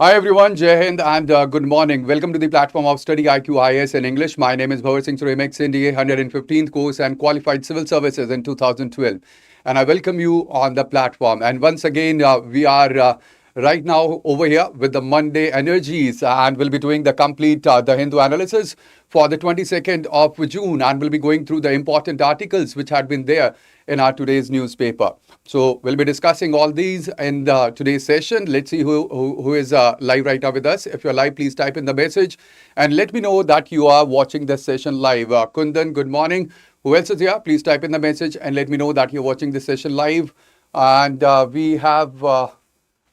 Hi everyone, Jai Hind and good morning. Welcome to the platform of StudyIQ IAS in English. My name is Bhanwar Singh, NDA 115th course and qualified civil services in 2012. And I welcome you on the platform. And once again, we are right now over here with the Monday energies and we'll be doing the complete The Hindu analysis for the 22nd of June, and we'll be going through the important articles which had been there in our today's newspaper. So we'll be discussing all these in today's session. Let's see who is live right now with us. If you're live, please type in the message and let me know that you are watching this session live. Kundan, good morning. Who else is here? Please type in the message and let me know that you're watching this session live. And we have,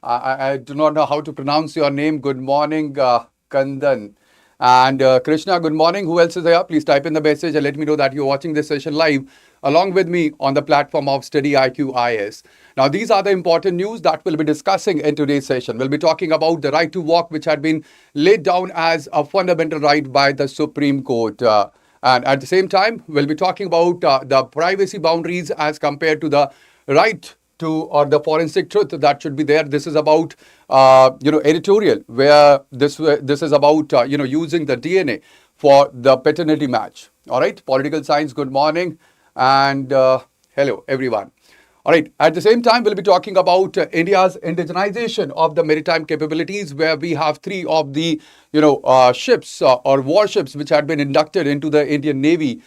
I do not know how to pronounce your name. Good morning, Kundan. And Krishna, good morning. Who else is there? Please type in the message and let me know that you're watching this session live along with me on the platform of StudyIQ IAS. Now, these are the important news that we'll be discussing in today's session. We'll be talking about the right to work, which had been laid down as a fundamental right by the Supreme Court. And at the same time, we'll be talking about the privacy boundaries as compared to the right to or the forensic truth that should be there. This is about editorial where this is about using the DNA for the paternity match. All right, political science. Good morning and hello everyone. All right. At the same time, we'll be talking about India's indigenization of the maritime capabilities, where we have three of the ships or warships which had been inducted into the Indian Navy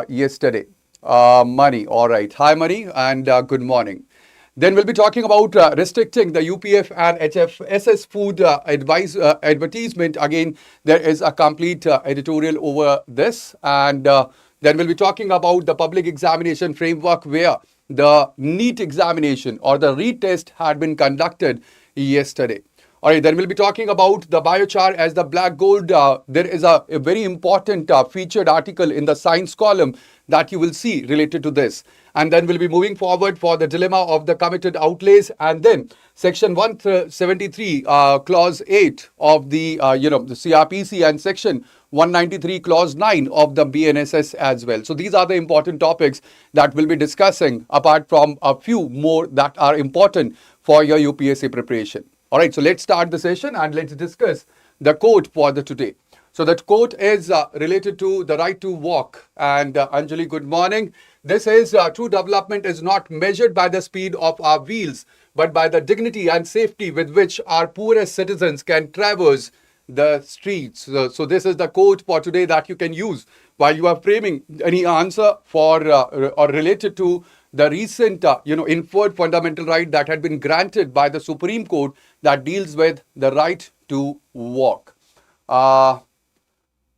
yesterday. Mani. All right. Hi, Mani, and good morning. Then we'll be talking about restricting the UPF and HFSS food advertisement. Again, there is a complete editorial over this. And then we'll be talking about the public examination framework, where the NEET examination or the retest had been conducted yesterday. All right, then we'll be talking about the biochar as the black gold. There is a very important featured article in the science column that you will see related to this. And then we'll be moving forward for the dilemma of the committed outlays, and then section 173 clause 8 of the the CRPC, and section 193 clause 9 of the BNSS as well. So these are the important topics that we'll be discussing, apart from a few more that are important for your UPSC preparation. All right, so let's start the session and let's discuss the quote for the today. So that quote is related to the right to walk. And Anjali, good morning. This is true development is not measured by the speed of our wheels, but by the dignity and safety with which our poorest citizens can traverse the streets. So this is the quote for today that you can use while you are framing any answer for or related to the recent inferred fundamental right that had been granted by the Supreme Court that deals with the right to walk.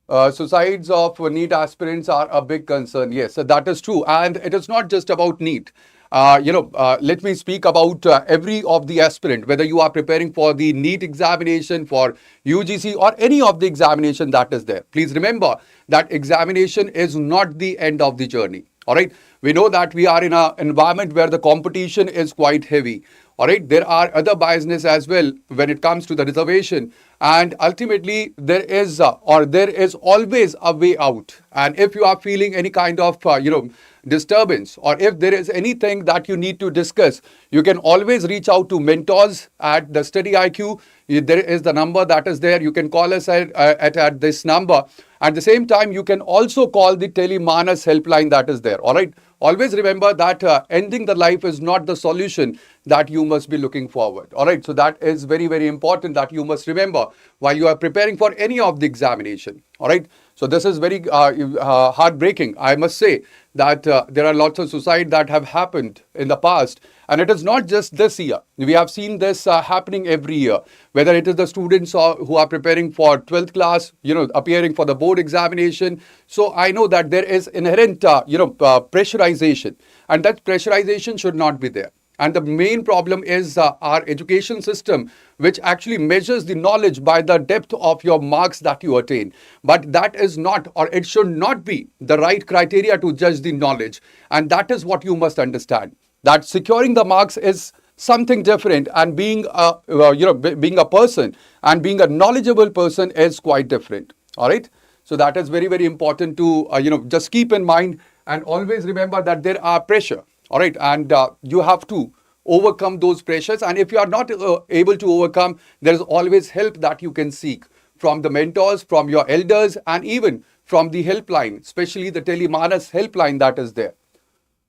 Suicides of NEET aspirants are a big concern. Yes, that is true. And it is not just about NEET. Let me speak about every of the aspirant, whether you are preparing for the NEET examination, for UGC, or any of the examination that is there. Please remember that examination is not the end of the journey. All right. We know that we are in an environment where the competition is quite heavy. All right. There are other biasness as well when it comes to the reservation. And ultimately, there is always a way out. And if you are feeling any kind of, disturbance, or if there is anything that you need to discuss, you can always reach out to mentors at the StudyIQ. There is the number that is there. You can call us at this number. At the same time, you can also call the Telemanas helpline that is there. All right. Always remember that ending the life is not the solution that you must be looking forward. All right. So that is very, very important that you must remember while you are preparing for any of the examination. All right. So this is very heartbreaking. I must say that there are lots of suicide that have happened in the past. And it is not just this year. We have seen this happening every year, whether it is the students who are preparing for 12th class, appearing for the board examination. So I know that there is inherent, pressurization, and that pressurization should not be there. And the main problem is our education system, which actually measures the knowledge by the depth of your marks that you attain. But that is not, or it should not be, the right criteria to judge the knowledge. And that is what you must understand, that securing the marks is something different, and being a person and being a knowledgeable person is quite different. All right. So that is very, very important to, just keep in mind, and always remember that there are pressure. All right. And you have to overcome those pressures. And if you are not able to overcome, there is always help that you can seek from the mentors, from your elders, and even from the helpline, especially the Telemanas helpline that is there.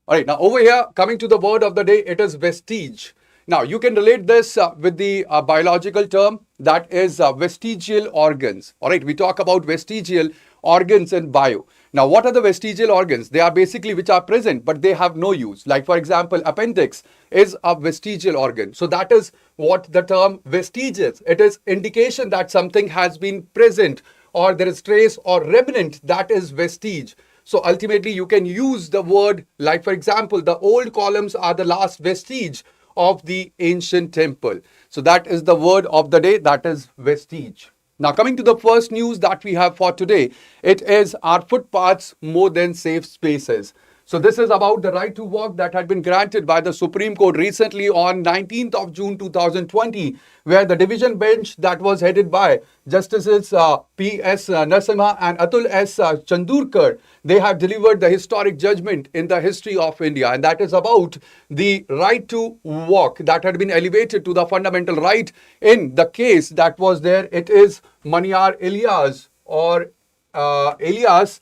All right, now over here, coming to the word of the day, it is vestige. Now, you can relate this with the biological term that is vestigial organs. All right, we talk about vestigial organs in bio. Now, what are the vestigial organs? They are basically which are present, but they have no use. Like, for example, appendix is a vestigial organ. So that is what the term vestige is. It is indication that something has been present or there is trace or remnant, that is vestige. So ultimately, you can use the word like, for example, the old columns are the last vestige of the ancient temple. So that is the word of the day, that is vestige. Now, coming to the first news that we have for today, it is our footpaths more than safe spaces. So this is about the right to walk that had been granted by the Supreme Court recently on 19th of June 2020, where the division bench that was headed by Justices P.S. Narasimha and Atul S. Chandurkar, they have delivered the historic judgment in the history of India, and that is about the right to walk that had been elevated to the fundamental right in the case that was there. It is Maniar Ilyas or Elias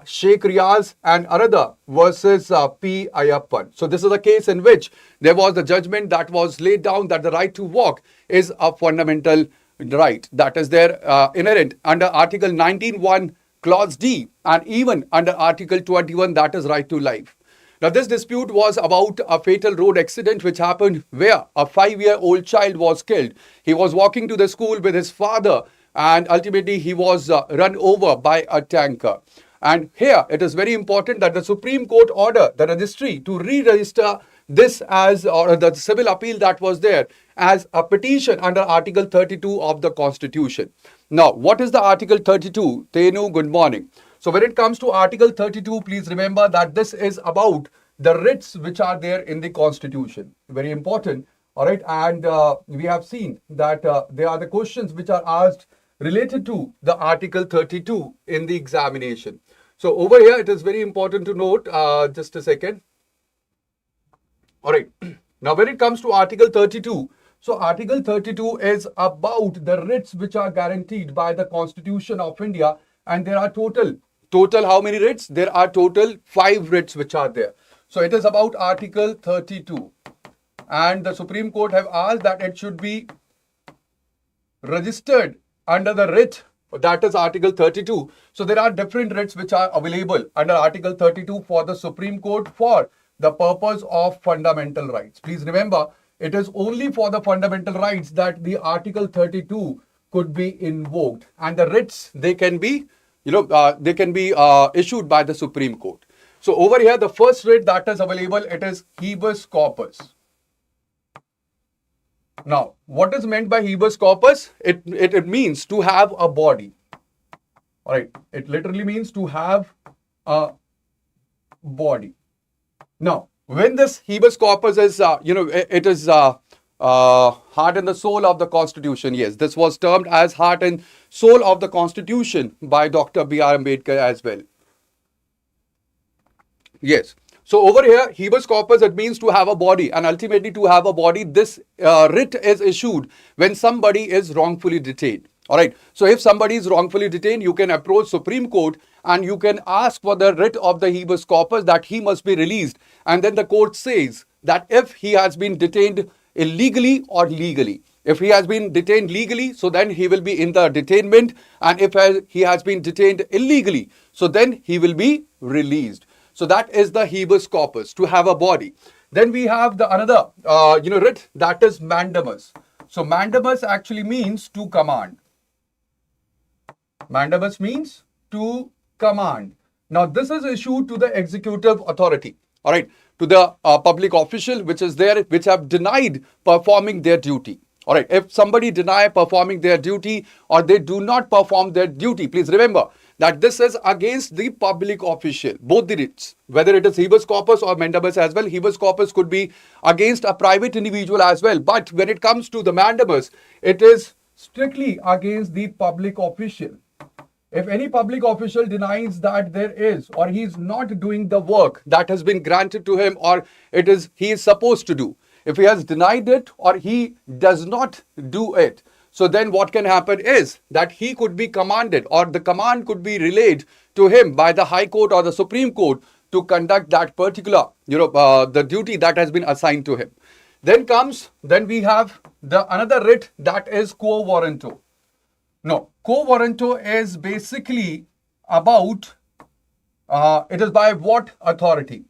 Sheikh Riaz and Arada versus P. Ayappan. So this is a case in which there was a judgment that was laid down that the right to walk is a fundamental right that is there inherent under Article 19(1) Clause D and even under Article 21, that is right to life. Now, this dispute was about a fatal road accident which happened where a 5-year-old child was killed. He was walking to the school with his father and ultimately he was run over by a tanker. And here it is very important that the Supreme Court order the registry to re-register this as, or the civil appeal that was there, as a petition under Article 32 of the Constitution. Now, what is the Article 32? Tenu, good morning. So when it comes to Article 32, please remember that this is about the writs which are there in the Constitution. Very important. All right. And we have seen that there are the questions which are asked related to the Article 32 in the examination. So over here, it is very important to note, just a second. All right. Now, when it comes to Article 32, so Article 32 is about the writs which are guaranteed by the Constitution of India. And there are total how many writs? There are total 5 writs which are there. So it is about Article 32. And the Supreme Court have asked that it should be registered under the writ, that is Article 32. So there are different writs which are available under Article 32 for the Supreme Court for the purpose of fundamental rights. Please remember, it is only for the fundamental rights that the Article 32 could be invoked. And the writs, they can be, issued by the Supreme Court. So over here, the first writ that is available, it is habeas corpus. Now, what is meant by habeas corpus? It means to have a body. All right. It literally means to have a body. Now, when this habeas corpus is, it is heart and the soul of the Constitution. Yes, this was termed as heart and soul of the Constitution by Dr. B.R. Ambedkar as well. Yes. So over here, habeas corpus, it means to have a body, and ultimately to have a body, this writ is issued when somebody is wrongfully detained. All right. So if somebody is wrongfully detained, you can approach Supreme Court and you can ask for the writ of the habeas corpus that he must be released. And then the court says that if he has been detained illegally or legally. If he has been detained legally, so then he will be in the detainment. And if he has been detained illegally, so then he will be released. So that is the habeas corpus, to have a body. Then we have the another, writ, that is mandamus. So mandamus actually means to command. Mandamus means to command. Now this is issued to the executive authority. All right, to the public official which is there, which have denied performing their duty. All right, if somebody deny performing their duty or they do not perform their duty, please remember that this is against the public official, both the writs, whether it is habeas corpus or mandamus as well. Habeas corpus could be against a private individual as well. But when it comes to the mandamus, it is strictly against the public official. If any public official denies that there is or he is not doing the work that has been granted to him or he is supposed to do, If he has denied it or he does not do it, so then what can happen is that he could be commanded, or the command could be relayed to him by the High Court or the Supreme Court to conduct that particular, the duty that has been assigned to him. Then we have another writ, that is quo warranto. No, quo warranto is basically about, it is by what authority?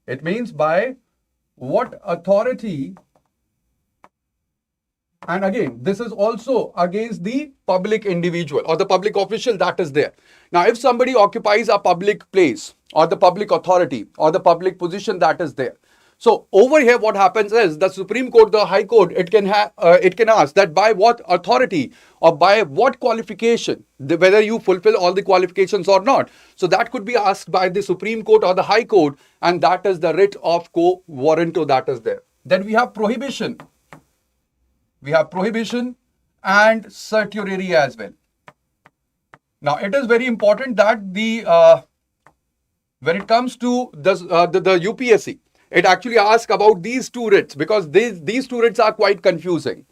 It means by what authority, and again, this is also against the public individual or the public official that is there. Now, if somebody occupies a public place or the public authority or the public position that is there, so over here, what happens is the Supreme Court, the High Court, it can ask that by what authority or by what qualification, whether you fulfill all the qualifications or not. So that could be asked by the Supreme Court or the High Court, and that is the writ of quo warranto that is there. Then we have prohibition. We have prohibition and certiorari as well. Now, it is very important that when it comes to the UPSC, it actually asks about these two writs, because these two writs are quite confusing.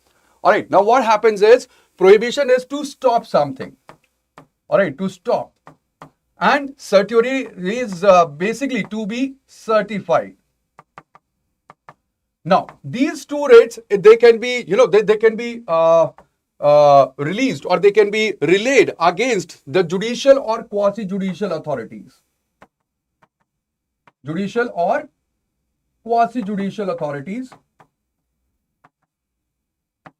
All right. Now, what happens is prohibition is to stop something. All right, to stop. And certiorari is basically to be certified. Now, these two writs, they can be, they can be released, or they can be relayed against the judicial or quasi-judicial authorities. Judicial or quasi-judicial authorities.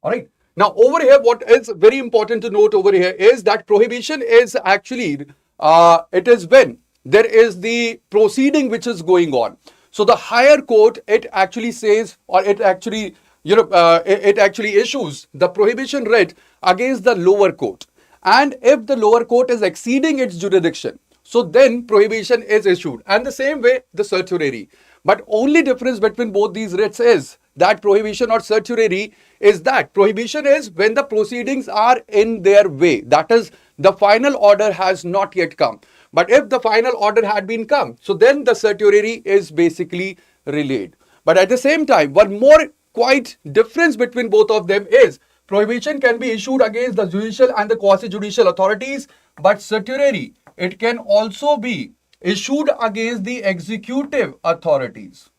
All right. Now, over here, what is very important to note over here is that prohibition is actually, it is when there is the proceeding which is going on. So the higher court, it actually says, or it actually, it actually issues the prohibition writ against the lower court. And if the lower court is exceeding its jurisdiction, so then prohibition is issued. And the same way, the certiorari. But only difference between both these writs is that prohibition or certiorari is that prohibition is when the proceedings are in their way. That is, the final order has not yet come. But if the final order had been come, so then the certiorari is basically relayed. But at the same time, one more quite difference between both of them is prohibition can be issued against the judicial and the quasi-judicial authorities, but certiorari, it can also be issued against the executive authorities.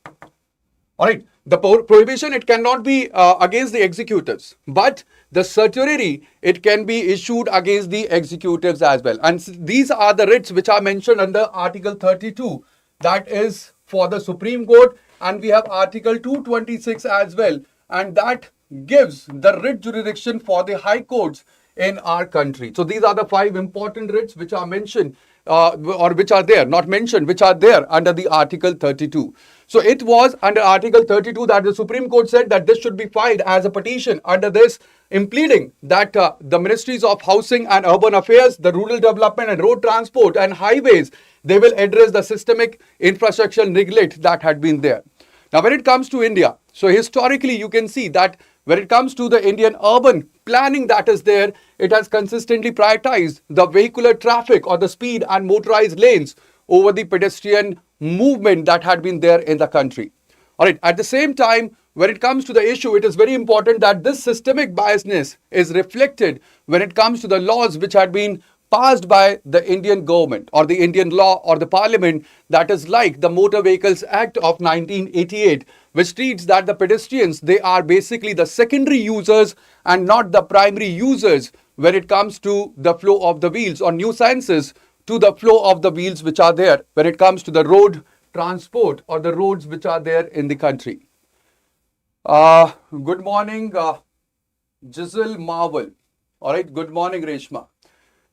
All right. The prohibition, it cannot be against the executives, but the certiorari, it can be issued against the executives as well. And these are the writs which are mentioned under Article 32. That is for the Supreme Court. And we have Article 226 as well. And that gives the writ jurisdiction for the high courts in our country. So these are the 5 important writs which are mentioned or which are there, not mentioned, which are there under the Article 32. So it was under Article 32 that the Supreme Court said that this should be filed as a petition under this, impleading that the Ministries of Housing and Urban Affairs, the Rural Development and Road Transport and Highways, they will address the systemic infrastructure neglect that had been there. Now, when it comes to India, so historically you can see that when it comes to the Indian urban planning that is there, it has consistently prioritized the vehicular traffic or the speed and motorized lanes over the pedestrian movement that had been there in the country. All right. At the same time, when it comes to the issue, it is very important that this systemic biasness is reflected when it comes to the laws which had been passed by the Indian government or the Indian law or the parliament, that is like the Motor Vehicles Act of 1988, which treats that the pedestrians, they are basically the secondary users and not the primary users when it comes to the flow of the wheels or nuisances to the flow of the wheels which are there when it comes to the road transport or the roads which are there in the country. Good morning, Giselle Marvel. All right, good morning, Reshma.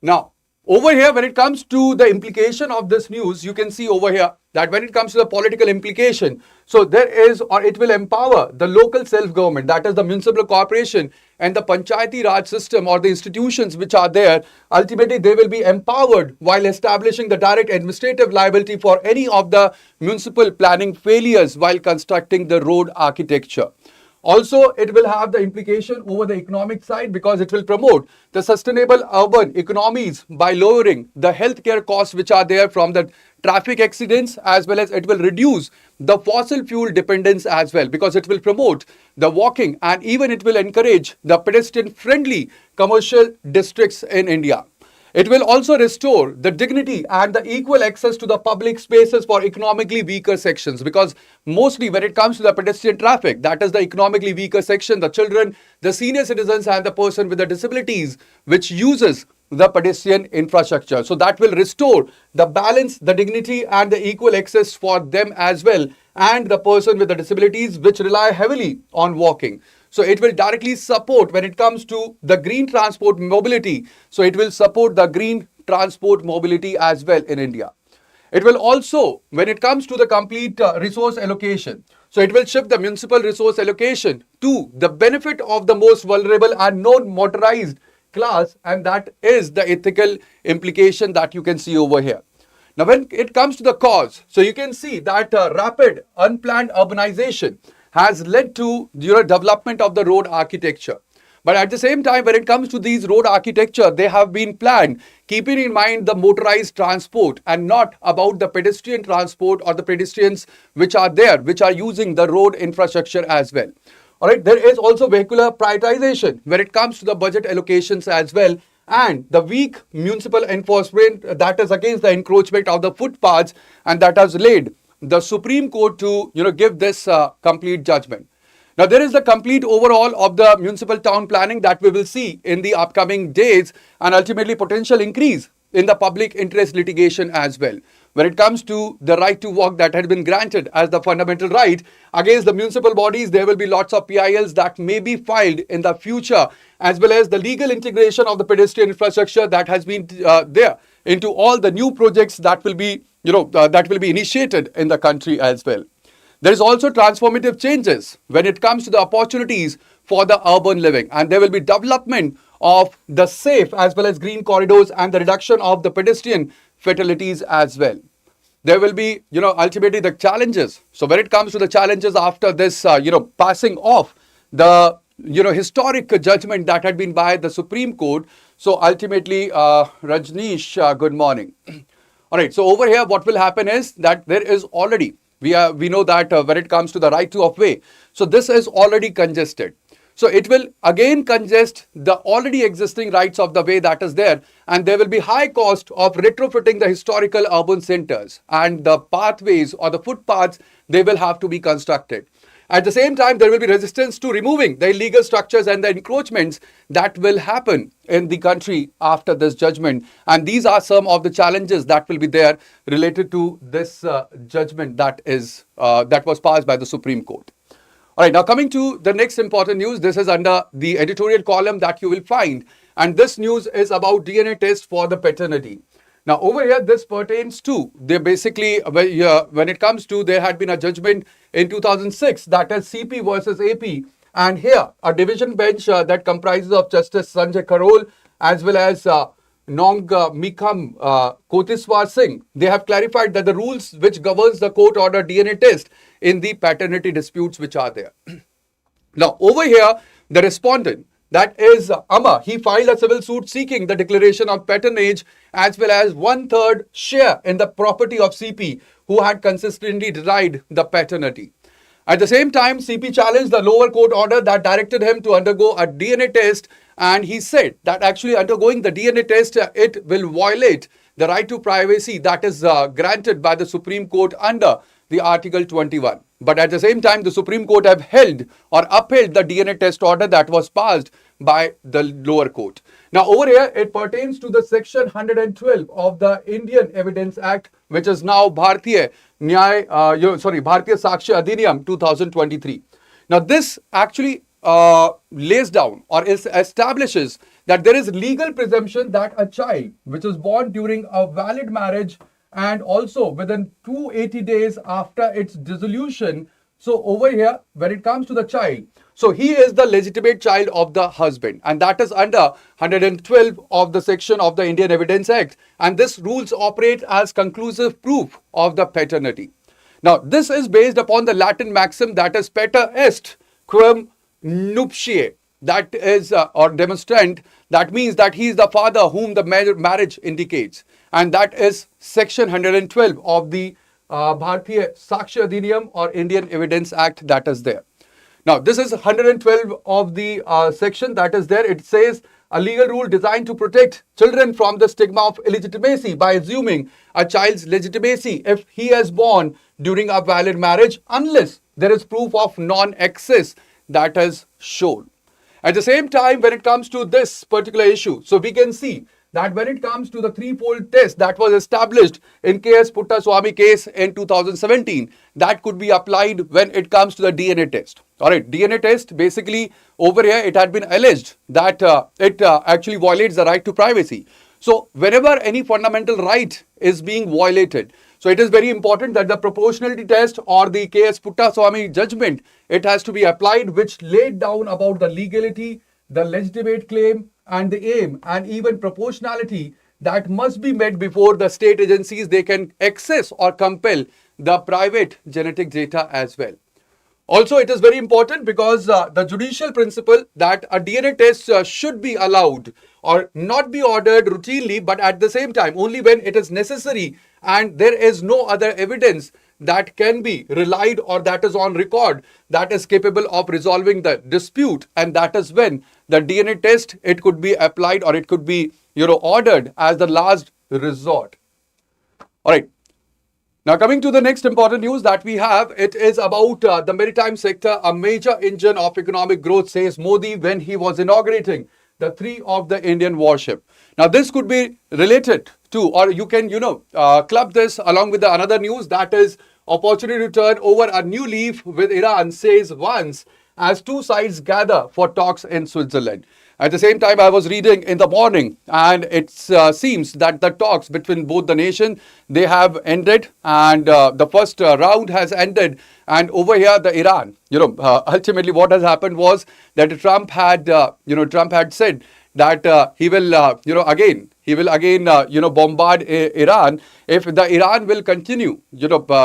Now, over here, when it comes to the implication of this news, you can see over here that when it comes to the political implication, so there is, or it will empower the local self-government, that is the municipal corporation and the Panchayati Raj system or the institutions which are there. Ultimately, they will be empowered while establishing the direct administrative liability for any of the municipal planning failures while constructing the road architecture. Also, it will have the implication over the economic side because it will promote the sustainable urban economies by lowering the healthcare costs which are there from the traffic accidents, as well as it will reduce the fossil fuel dependence as well because it will promote the walking, and even it will encourage the pedestrian friendly commercial districts in India. It will also restore the dignity and the equal access to the public spaces for economically weaker sections, because mostly when it comes to the pedestrian traffic, that is the economically weaker section, the children, the senior citizens and the person with the disabilities which uses the pedestrian infrastructure. So that will restore the balance, the dignity and the equal access for them as well, and the person with the disabilities which rely heavily on walking. So it will directly support when it comes to the green transport mobility. So it will support the green transport mobility as well in India. It will also, when it comes to the complete resource allocation, so it will shift the municipal resource allocation to the benefit of the most vulnerable and non-motorized class, and that is the ethical implication that you can see over here. Now, when it comes to the cause, so you can see that rapid unplanned urbanization has led to development of the road architecture. But at the same time, when it comes to these road architecture, they have been planned keeping in mind the motorized transport and not about the pedestrian transport or the pedestrians which are there, which are using the road infrastructure as well. All right, there is also vehicular prioritization when it comes to the budget allocations as well, and the weak municipal enforcement that is against the encroachment of the footpaths, and that has led the Supreme Court to give this complete judgment. Now, there is the complete overall of the municipal town planning that we will see in the upcoming days, and ultimately potential increase in the public interest litigation as well. When it comes to the right to walk that had been granted as the fundamental right against the municipal bodies, there will be lots of PILs that may be filed in the future, as well as the legal integration of the pedestrian infrastructure that has been there into all the new projects that will be that will be initiated in the country as well. There is also transformative changes when it comes to the opportunities for the urban living, and there will be development of the safe as well as green corridors and the reduction of the pedestrian fatalities as well. There will be, ultimately the challenges. So when it comes to the challenges after this, passing off the, historic judgment that had been by the Supreme Court. So ultimately, Rajneesh, good morning. All right. So over here, what will happen is that there is already, we know that when it comes to the right to of way, so this is already congested. So it will again congest the already existing rights of the way that is there, and there will be high cost of retrofitting the historical urban centers, and the pathways or the footpaths, they will have to be constructed. At the same time, there will be resistance to removing the illegal structures and the encroachments that will happen in the country after this judgment. And these are some of the challenges that will be there related to this judgment that was passed by the Supreme Court. All right, now coming to the next important news, this is under the editorial column that you will find. And this news is about DNA test for the paternity. Now over here, this pertains to, they basically, when it comes to, there had been a judgment in 2006, that is CP versus AP. And here, a division bench that comprises of Justice Sanjay Karol as well as Nong Mikam Kotiswar Singh, they have clarified that the rules which governs the court order DNA test in the paternity disputes which are there. Now over here, the respondent, that is Amar, he filed a civil suit seeking the declaration of patronage as well as 1/3 share in the property of CP, who had consistently denied the paternity. At the same time, CP challenged the lower court order that directed him to undergo a DNA test, and he said that actually undergoing the DNA test, it will violate the right to privacy that is granted by the Supreme Court under the Article 21. But at the same time, the Supreme Court have held or upheld the DNA test order that was passed by the lower court. Now over here, it pertains to the section 112 of the Indian Evidence Act, which is now Bharatiya Sakshi Adhiniyam 2023. Now this actually lays down or establishes that there is legal presumption that a child which is born during a valid marriage and also within 280 days after its dissolution. So over here, when it comes to the child, so he is the legitimate child of the husband, and that is under 112 of the section of the Indian Evidence Act. And this rules operate as conclusive proof of the paternity. Now, this is based upon the Latin maxim that is pater est quem nuptiae, that is, or demonstrant, that means that he is the father whom the marriage indicates. And that is section 112 of the Bharatiya Sakshi Adhiniyam or Indian Evidence Act that is there. Now, this is 112 of the section that is there. It says a legal rule designed to protect children from the stigma of illegitimacy by assuming a child's legitimacy if he is born during a valid marriage unless there is proof of non-access that is shown. At the same time, when it comes to this particular issue, so we can see that when it comes to the threefold test that was established in K.S. Puttaswamy case in 2017, that could be applied when it comes to the DNA test. All right, DNA test, basically over here it had been alleged that it actually violates the right to privacy. So whenever any fundamental right is being violated, so it is very important that the proportionality test or the K.S. Puttaswamy judgment, it has to be applied, which laid down about the legality, the legitimate claim and the aim and even proportionality that must be met before the state agencies, they can access or compel the private genetic data as well. Also, it is very important because the judicial principle that a DNA test should be allowed or not be ordered routinely, but at the same time only when it is necessary and there is no other evidence that can be relied or that is on record that is capable of resolving the dispute, and that is when the DNA test, it could be applied or it could be ordered as the last resort. All right. Now, coming to the next important news that we have, it is about the maritime sector, a major engine of economic growth, says Modi when he was inaugurating the 3 of the Indian warship. Now, this could be related to, or you can, club this along with the another news, that is opportunity to turn over a new leaf with Iran, says once as two sides gather for talks in Switzerland. At the same time, I was reading in the morning, and it seems that the talks between both the nations, they have ended, and the first round has ended. And over here, the Iran, ultimately what has happened was that Trump had said that he will, again, bombard Iran if the Iran will continue,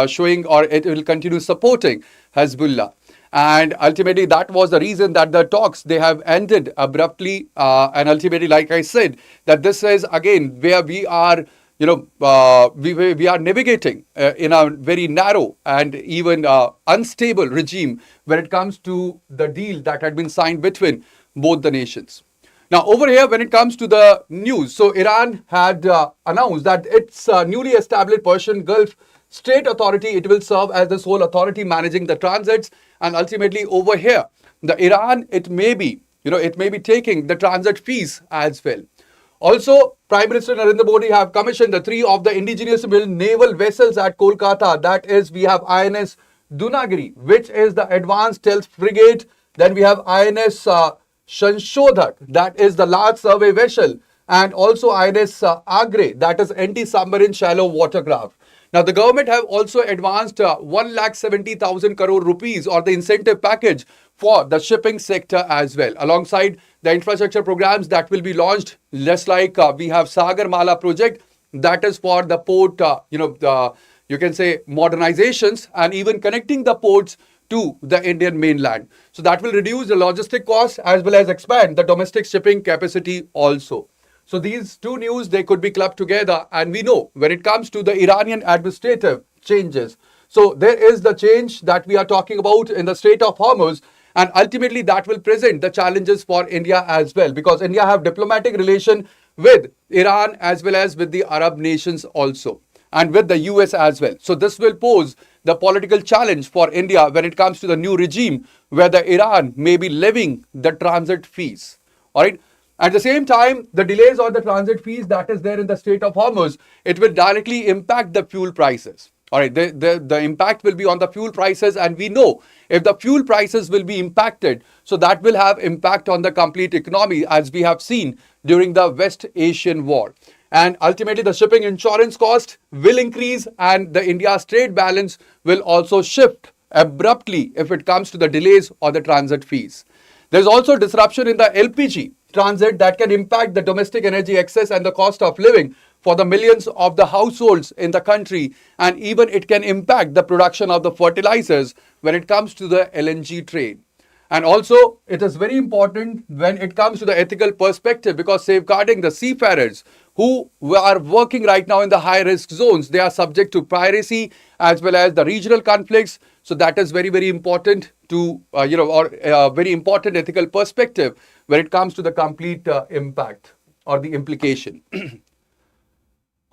showing or it will continue supporting Hezbollah. And ultimately, that was the reason that the talks, they have ended abruptly. And ultimately, like I said, that this is again where we are, we are navigating in a very narrow and even unstable regime when it comes to the deal that had been signed between both the nations. Now, over here, when it comes to the news, so Iran had announced that its newly established Persian Gulf State Authority, it will serve as the sole authority managing the transits. And ultimately over here, the Iran, it may be taking the transit fees as well. Also, Prime Minister Narendra Modi have commissioned the 3 of the indigenous naval vessels at Kolkata. That is, we have INS Dunagiri, which is the advanced stealth frigate. Then we have INS Shanshodhak, that is the large survey vessel. And also INS Agre, that is anti-submarine shallow watercraft. Now, the government have also advanced 1,70,000 crore rupees or the incentive package for the shipping sector as well, alongside the infrastructure programs that will be launched, just like we have Sagarmala project, that is for the port, you can say modernizations and even connecting the ports to the Indian mainland. So that will reduce the logistic costs as well as expand the domestic shipping capacity also. So these two news, they could be clubbed together, and we know when it comes to the Iranian administrative changes. So there is the change that we are talking about in the Strait of Hormuz, and ultimately that will present the challenges for India as well, because India have diplomatic relation with Iran as well as with the Arab nations also, and with the US as well. So this will pose the political challenge for India when it comes to the new regime where the Iran may be levying the transit fees. All right. At the same time, the delays on the transit fees that is there in the Strait of Hormuz, it will directly impact the fuel prices. All right, the impact will be on the fuel prices, and we know if the fuel prices will be impacted, so that will have impact on the complete economy, as we have seen during the West Asian War. And ultimately, the shipping insurance cost will increase, and the India's trade balance will also shift abruptly if it comes to the delays or the transit fees. There's also disruption in the LPG transit that can impact the domestic energy access and the cost of living for the millions of the households in the country, and even it can impact the production of the fertilizers when it comes to the LNG trade. And also, it is very important when it comes to the ethical perspective, because safeguarding the seafarers who are working right now in the high risk zones, they are subject to piracy as well as the regional conflicts. So that is very, very important to, very important ethical perspective when it comes to the complete impact or the implication.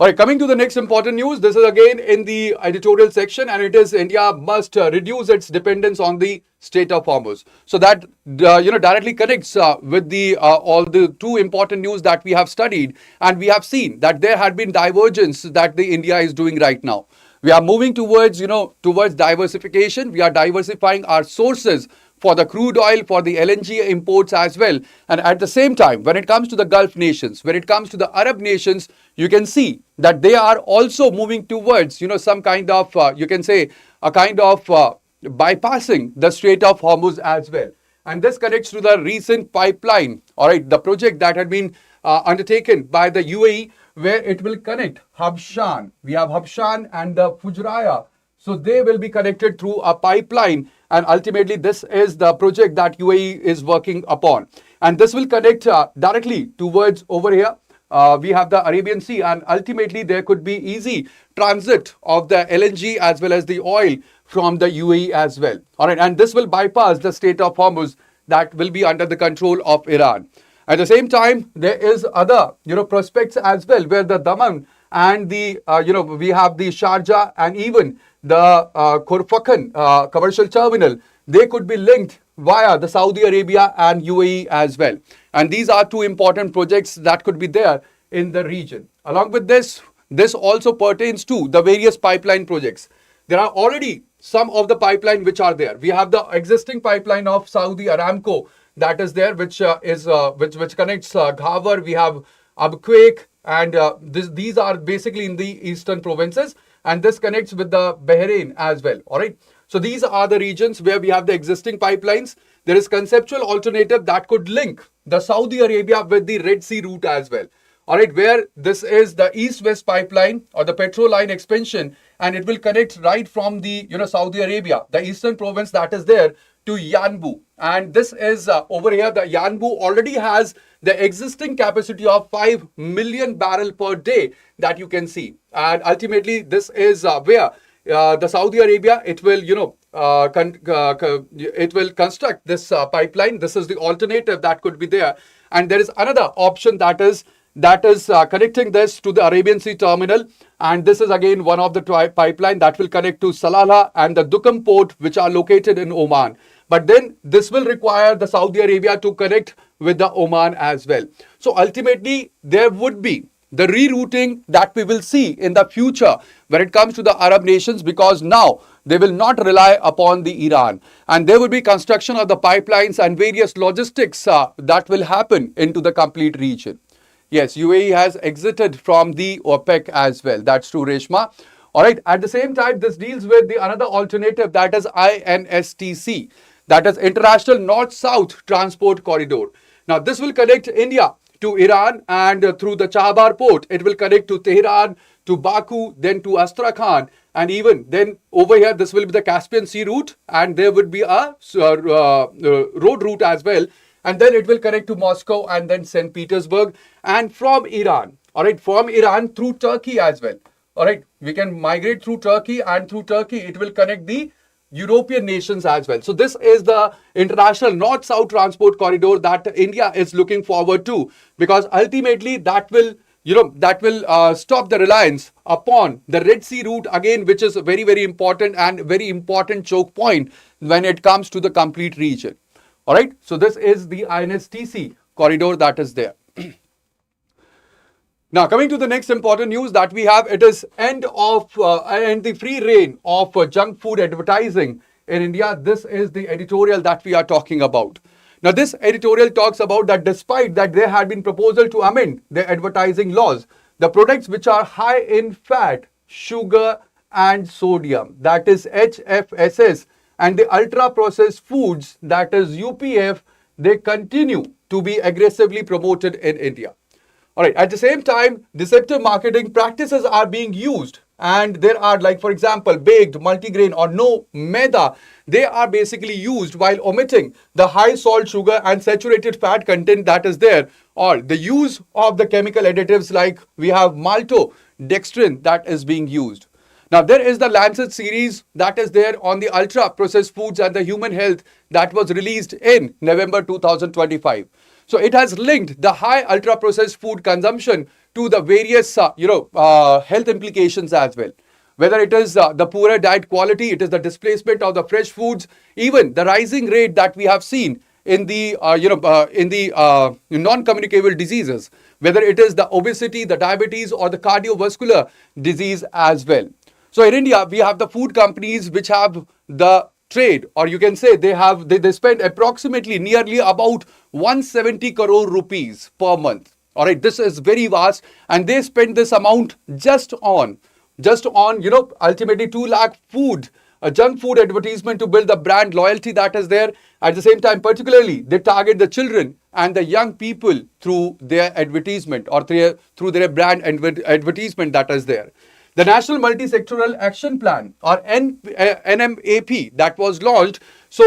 All right, coming to the next important news. This is again in the editorial section, and it is India must reduce its dependence on the Strait of Hormuz. So that directly connects with the all the two important news that we have studied, and we have seen that there had been divergence that the India is doing right now. We are moving towards towards diversification. We are diversifying our sources for the crude oil, for the LNG imports as well. And at the same time, when it comes to the Gulf nations, when it comes to the Arab nations, you can see that they are also moving towards, some kind of, you can say, a kind of bypassing the Strait of Hormuz as well. And this connects to the recent pipeline, all right, the project that had been undertaken by the UAE, where it will connect Habshan. We have Habshan and the Fujairah. So they will be connected through a pipeline, and ultimately this is the project that UAE is working upon. And this will connect directly towards over here. We have the Arabian Sea, and ultimately there could be easy transit of the LNG as well as the oil from the UAE as well. All right, and this will bypass the Strait of Hormuz that will be under the control of Iran. At the same time, there is other prospects as well, where the Daman and the we have the Sharjah and even the Khorfakan commercial terminal, they could be linked via the Saudi Arabia and UAE as well. And these are two important projects that could be there in the region. Along with this, this also pertains to the various pipeline projects. There are already some of the pipeline which are there. We have the existing pipeline of Saudi Aramco that is there, which connects Ghavar. We have Abu Quaik, and these are basically in the eastern provinces, and this connects with the Bahrain as well. All right. So these are the regions where we have the existing pipelines. There is conceptual alternative that could link the Saudi Arabia with the Red Sea route as well. All right, where this is the east-west pipeline or the petrol line expansion, and it will connect right from the Saudi Arabia, the eastern province that is there, to Yanbu. And this is over here, the Yanbu already has the existing capacity of 5 million barrel per day that you can see. And ultimately, this is where the Saudi Arabia, it will, it will construct this pipeline. This is the alternative that could be there. And there is another option that is connecting this to the Arabian Sea terminal. And this is again one of the pipeline that will connect to Salalah and the Duqm port, which are located in Oman. But then this will require the Saudi Arabia to connect with the Oman as well. So ultimately, there would be the rerouting that we will see in the future when it comes to the Arab nations, because now they will not rely upon the Iran, and there will be construction of the pipelines and various logistics that will happen into the complete region. Yes, UAE has exited from the OPEC as well. That's true, Reshma. All right. At the same time, this deals with the another alternative, that is INSTC, that is International North-South Transport Corridor. Now, this will connect India to Iran, and through the Chabahar port, it will connect to Tehran, to Baku, then to Astrakhan, and even then over here, this will be the Caspian Sea route, and there would be a road route as well. And then it will connect to Moscow and then St. Petersburg, and from Iran, all right, from Iran through Turkey as well. All right, we can migrate through Turkey, and through Turkey, it will connect the European nations as well. So this is the international north-south transport corridor that India is looking forward to, because ultimately that will stop the reliance upon the Red Sea route again, which is very, very important and very important choke point when it comes to the complete region. All right. So this is the INSTC corridor that is there. Now, coming to the next important news that we have, it is end the free reign of junk food advertising in India. This is the editorial that we are talking about. Now, this editorial talks about that despite that there had been proposal to amend the advertising laws, the products which are high in fat, sugar and sodium, that is HFSS, and the ultra processed foods, that is UPF, they continue to be aggressively promoted in India. All right. At the same time, deceptive marketing practices are being used and there are, like for example, baked, multigrain or no maida, they are basically used while omitting the high salt, sugar and saturated fat content that is there, or the use of the chemical additives like we have maltodextrin that is being used. Now, there is the Lancet series that is there on the ultra processed foods and the human health that was released in November 2025. So it has linked the high ultra processed food consumption to the various health implications as well. Whether it is the poorer diet quality, it is the displacement of the fresh foods, even the rising rate that we have seen in the non-communicable diseases, whether it is the obesity, the diabetes, or the cardiovascular disease as well. So in India, we have the food companies which have the trade, or you can say they spend approximately nearly about 170 crore rupees per month. All right, this is very vast, and they spend this amount just on ultimately 2 lakh food, a junk food advertisement to build the brand loyalty that is there. At the same time, particularly, they target the children and the young people through their advertisement or through their brand advertisement that is there. The National Multi-Sectoral Action Plan, or NMAP, that was launched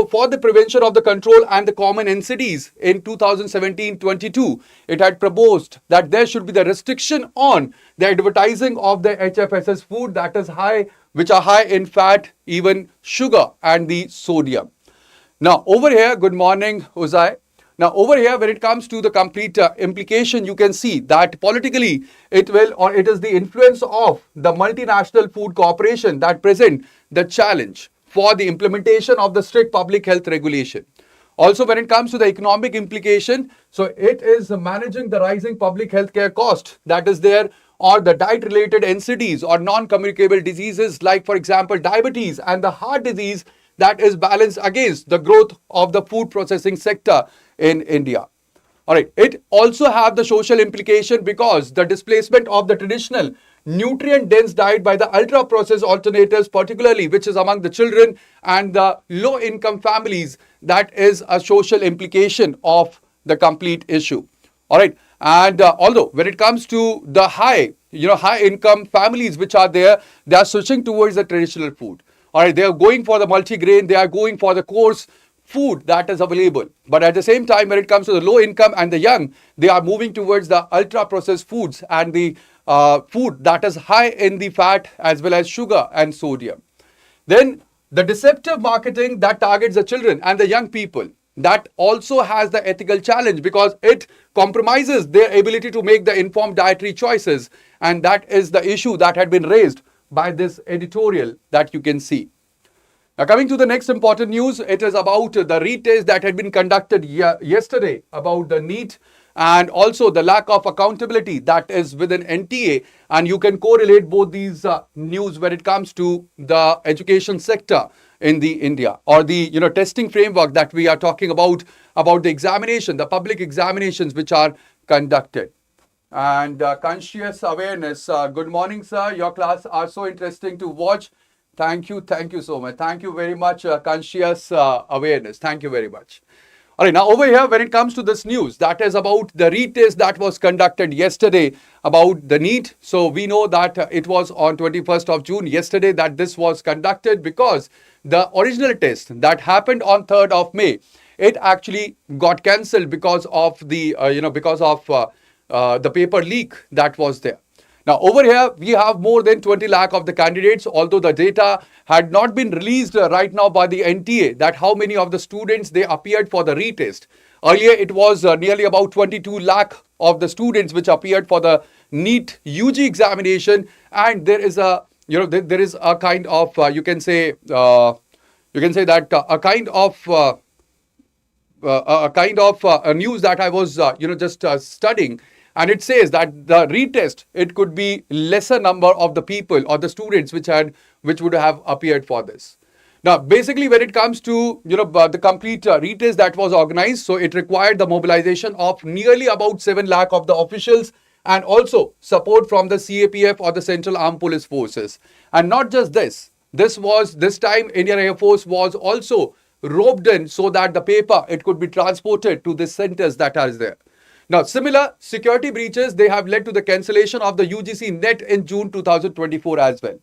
for the prevention of the control and the common NCDs in 2017-22, it had proposed that there should be the restriction on the advertising of the HFSS food that is high, which are high in fat, even sugar and the sodium. Now, over here, good morning, Uzai. Now, over here, when it comes to the complete implication, you can see that politically it is the influence of the multinational food corporation that present the challenge for the implementation of the strict public health regulation. Also, when it comes to the economic implication, so it is managing the rising public health care cost that is there, or the diet-related NCDs or non-communicable diseases like, for example, diabetes and the heart disease that is balanced against the growth of the food processing sector in India. All right. It also have the social implication because the displacement of the traditional nutrient-dense diet by the ultra-processed alternatives, particularly which is among the children and the low-income families, that is a social implication of the complete issue. All right. And although when it comes to the high-income families which are there, they are switching towards the traditional food. All right, they are going for the multigrain, they are going for the coarse food that is available. But at the same time, when it comes to the low income and the young, they are moving towards the ultra processed foods and the food that is high in the fat as well as sugar and sodium. Then the deceptive marketing that targets the children and the young people, that also has the ethical challenge because it compromises their ability to make the informed dietary choices. And that is the issue that had been raised by this editorial that you can see. Now, coming to the next important news, it is about the retest that had been conducted yesterday about the NEET and also the lack of accountability that is within NTA. And you can correlate both these news when it comes to the education sector in the India, or the testing framework that we are talking about the examination, the public examinations which are conducted. And conscious awareness. Good morning, sir. Your class are so interesting to watch. Thank you so much. Thank you very much, conscious awareness. Thank you very much. All right, now over here, when it comes to this news, that is about the retest that was conducted yesterday about the NEET. So we know that it was on 21st of June yesterday that this was conducted, because the original test that happened on 3rd of May, it actually got cancelled because of the the paper leak that was there. Now, over here, we have more than 20 lakh of the candidates, although the data had not been released right now by the NTA, that how many of the students they appeared for the retest. Earlier, it was nearly about 22 lakh of the students which appeared for the NEET UG examination. And there is a, there is a kind of, a news that I was, just studying. And it says that the retest, it could be lesser number of the people or the students which would have appeared for this. Now, basically, when it comes to the complete retest that was organized, so it required the mobilization of nearly about 7 lakh of the officials and also support from the CAPF or the Central Armed Police Forces. And not just this time Indian Air Force was also roped in so that the paper, it could be transported to the centers that are there. Now, similar security breaches, they have led to the cancellation of the UGC NET in June 2024 as well.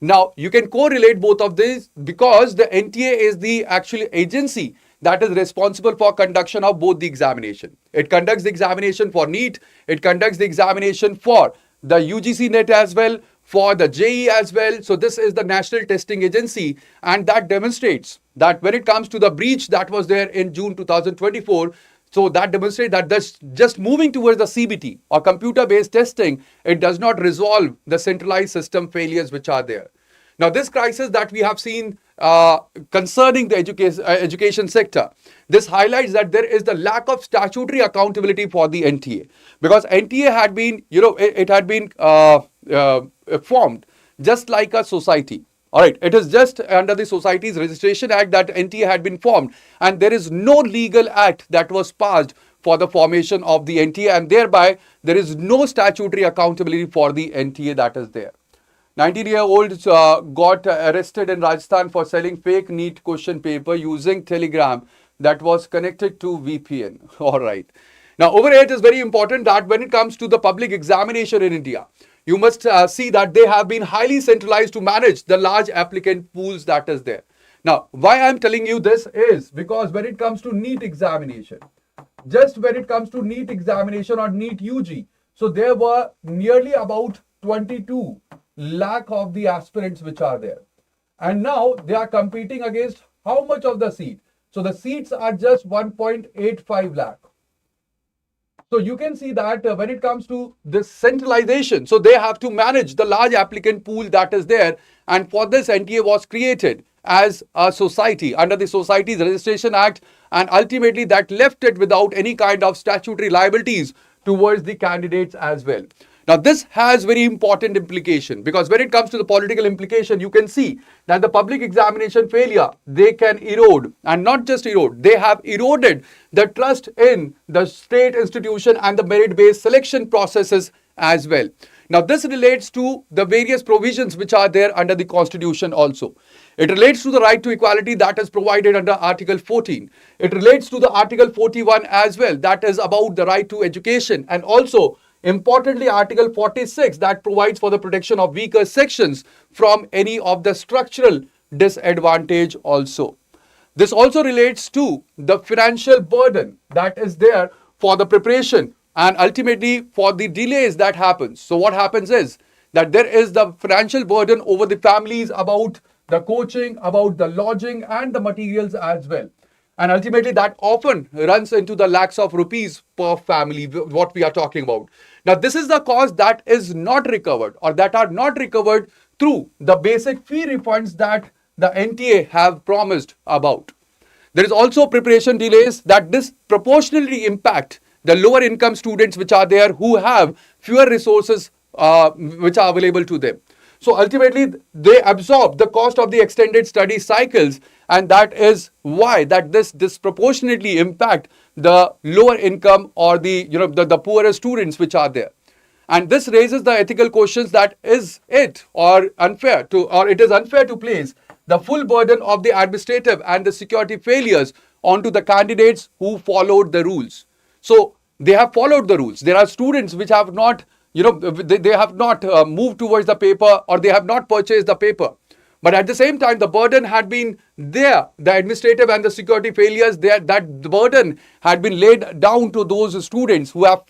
Now, you can correlate both of these because the NTA is the actual agency that is responsible for conduction of both the examination. It conducts the examination for NEET, it conducts the examination for the UGC NET as well, for the JEE as well. So this is the National Testing Agency, and that demonstrates that when it comes to the breach that was there in June 2024, so that demonstrates that this just moving towards the CBT or computer-based testing, it does not resolve the centralized system failures which are there. Now, this crisis that we have seen concerning the education sector, this highlights that there is the lack of statutory accountability for the NTA, because NTA had been, it had been formed just like a society. All right, it is just under the Societies Registration Act that NTA had been formed, and there is no legal act that was passed for the formation of the NTA, and thereby there is no statutory accountability for the NTA that is there. 19-year-old got arrested in Rajasthan for selling fake NEET question paper using Telegram that was connected to VPN. All right. Now, over here it is very important that when it comes to the public examination in India, you must see that they have been highly centralized to manage the large applicant pools that is there. Now, why I'm telling you this is because when it comes to NEET examination, just when it comes to NEET examination or NEET UG, so there were nearly about 22 lakh of the aspirants which are there. And now they are competing against how much of the seat? So the seats are just 1.85 lakh. So you can see that when it comes to this centralization, so they have to manage the large applicant pool that is there. And for this, NTA was created as a society under the Societies Registration Act. And ultimately that left it without any kind of statutory liabilities towards the candidates as well. Now, this has very important implication because when it comes to the political implication, you can see that the public examination failure, they can erode, and not just erode, they have eroded the trust in the state institution and the merit-based selection processes as well. Now, this relates to the various provisions which are there under the Constitution also. It relates to the right to equality that is provided under Article 14. It relates to the Article 41 as well, that is about the right to education, and also importantly, Article 46 that provides for the protection of weaker sections from any of the structural disadvantage also. This also relates to the financial burden that is there for the preparation and ultimately for the delays that happens. So what happens is that there is the financial burden over the families about the coaching, about the lodging and the materials as well. And ultimately that often runs into the lakhs of rupees per family, what we are talking about. Now, this is the cost that is not recovered or that are not recovered through the basic fee refunds that the NTA have promised about. There is also preparation delays that disproportionately impact the lower income students which are there who have fewer resources which are available to them. So ultimately, they absorb the cost of the extended study cycles, and that is why that this disproportionately impact the lower income or the poorer students which are there. And this raises the ethical questions that is it unfair to place the full burden of the administrative and the security failures onto the candidates who followed the rules. So they have followed the rules. There are students which have not they have not moved towards the paper or they have not purchased the paper. But at the same time, the burden had been there. The administrative and the security failures there, that the burden had been laid down to those students who have,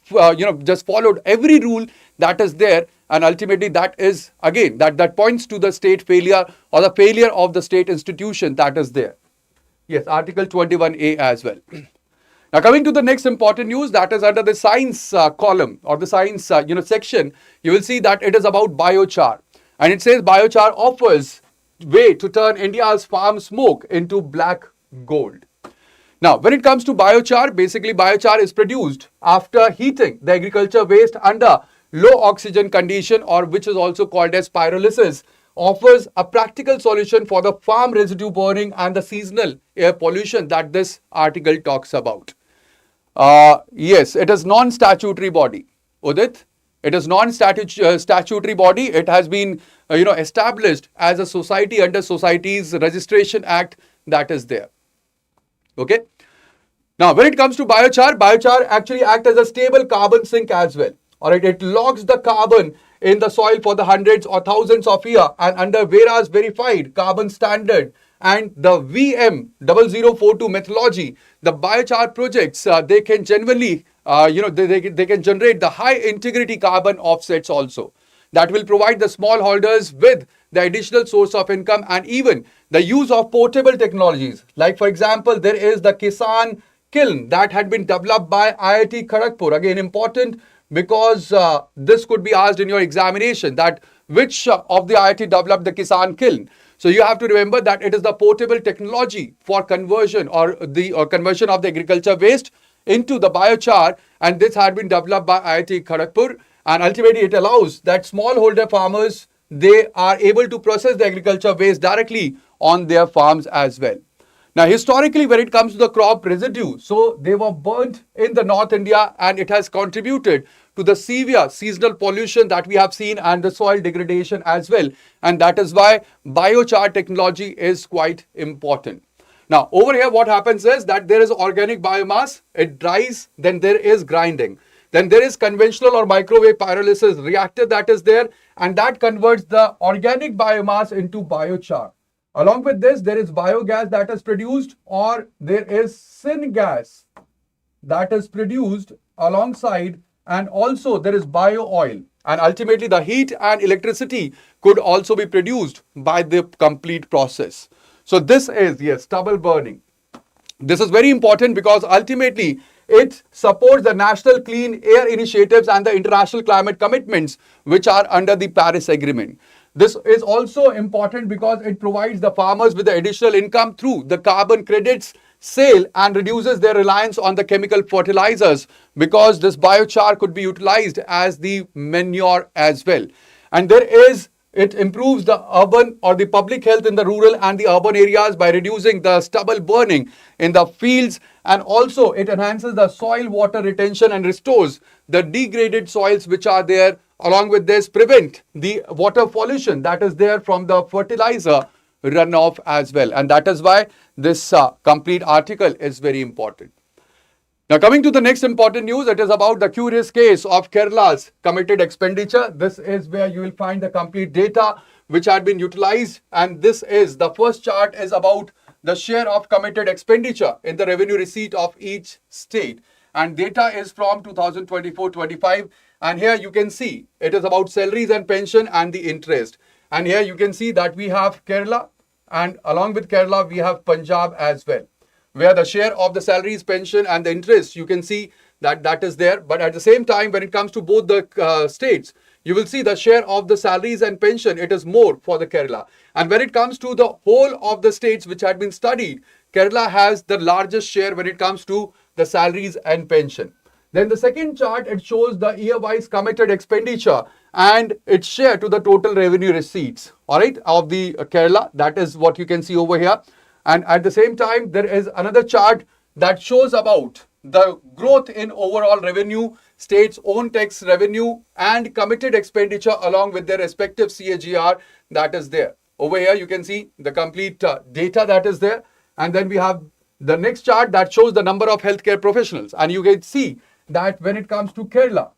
just followed every rule that is there. And ultimately, that is, again, that points to the state failure or the failure of the state institution that is there. Yes, Article 21A as well. Now, coming to the next important news that is under the science column or the science section, you will see that it is about biochar. And it says biochar offers way to turn India's farm smoke into black gold. Now, when it comes to biochar, basically biochar is produced after heating the agriculture waste under low oxygen condition, or which is also called as pyrolysis, offers a practical solution for the farm residue burning and the seasonal air pollution that this article talks about. Yes, it is non-statutory body. Udit, it is non-statutory body. It has been established as a society under Societies Registration Act that is there. Okay. Now, when it comes to biochar actually acts as a stable carbon sink as well. All right, it locks the carbon in the soil for the hundreds or thousands of years, and under Vera's verified carbon standard and the VM0042 methodology, the biochar projects they can genuinely they can generate the high integrity carbon offsets also that will provide the smallholders with the additional source of income, and even the use of portable technologies. Like for example, there is the Kisan kiln that had been developed by IIT Kharagpur. Again, important because this could be asked in your examination, that which of the IIT developed the Kisan kiln. So you have to remember that it is the portable technology for conversion or the conversion of the agriculture waste into the biochar, and this had been developed by IIT Kharagpur, and ultimately it allows that smallholder farmers, they are able to process the agriculture waste directly on their farms as well. Now, historically, when it comes to the crop residue, so they were burnt in the North India, and it has contributed to the severe seasonal pollution that we have seen and the soil degradation as well. And that is why biochar technology is quite important. Now, over here, what happens is that there is organic biomass, it dries, then there is grinding. Then there is conventional or microwave pyrolysis reactor that is there, and that converts the organic biomass into biochar. Along with this, there is biogas that is produced, or there is syngas that is produced alongside, and also there is bio oil. And ultimately, the heat and electricity could also be produced by the complete process. So this is, yes, stubble burning. This is very important because ultimately it supports the national clean air initiatives and the international climate commitments which are under the Paris Agreement. This is also important because it provides the farmers with the additional income through the carbon credits sale and reduces their reliance on the chemical fertilizers, because this biochar could be utilized as the manure as well. And it improves the urban or the public health in the rural and the urban areas by reducing the stubble burning in the fields, and also it enhances the soil water retention and restores the degraded soils which are there. Along with this, prevent the water pollution that is there from the fertilizer runoff as well. And that is why this complete article is very important. Now, coming to the next important news, it is about the curious case of Kerala's committed expenditure. This is where you will find the complete data which had been utilized. And this is the first chart is about the share of committed expenditure in the revenue receipt of each state. And data is from 2024-25. And here you can see it is about salaries and pension and the interest. And here you can see that we have Kerala, and along with Kerala, we have Punjab as well, where the share of the salaries, pension and the interest, you can see that is there. But at the same time, when it comes to both the states, you will see the share of the salaries and pension, it is more for the Kerala. And when it comes to the whole of the states which had been studied, Kerala has the largest share when it comes to the salaries and pension. Then the second chart, it shows the year-wise committed expenditure and its share to the total revenue receipts, all right, of the Kerala. That is what you can see over here. And at the same time, there is another chart that shows about the growth in overall revenue, states' own tax revenue and committed expenditure along with their respective CAGR that is there. Over here, you can see the complete data that is there. And then we have the next chart that shows the number of healthcare professionals. And you can see that when it comes to Kerala,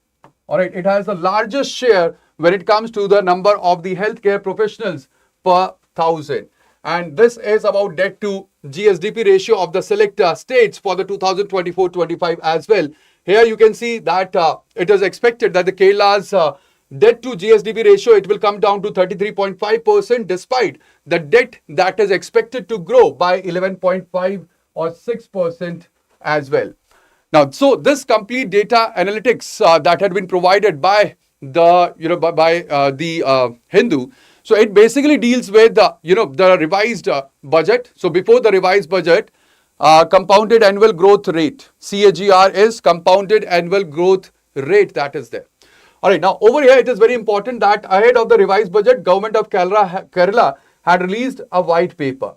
all right, it has the largest share when it comes to the number of the healthcare professionals per thousand. And this is about debt to GSDP ratio of the select states for the 2024-25 as well. Here you can see that it is expected that the Kerala's debt to GSDP ratio, it will come down to 33.5% despite the debt that is expected to grow by 11.5 or 6% as well. Now, so this complete data analytics that had been provided by the Hindu, so it basically deals with the revised budget. So before the revised budget, compounded annual growth rate, CAGR is compounded annual growth rate that is there. All right, now over here it is very important that ahead of the revised budget, government of Kerala had released a white paper.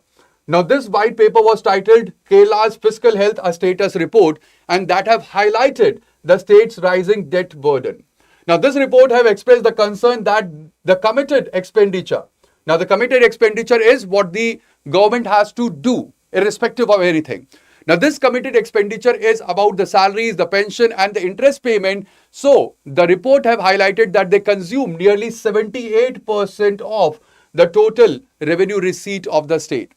Now, this white paper was titled Kerala's Fiscal Health a Status Report, and that have highlighted the state's rising debt burden. Now, this report have expressed the concern that the committed expenditure. Now, the committed expenditure is what the government has to do, irrespective of anything. Now, this committed expenditure is about the salaries, the pension, and the interest payment. So, the report have highlighted that they consume nearly 78% of the total revenue receipt of the state.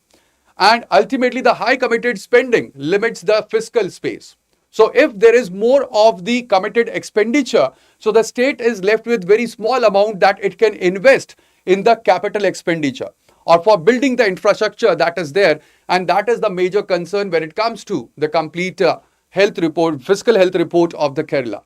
And ultimately, the high committed spending limits the fiscal space. So, if there is more of the committed expenditure, so the state is left with very small amount that it can invest in the capital expenditure or for building the infrastructure that is there. And that is the major concern when it comes to the complete health report, fiscal health report of the Kerala.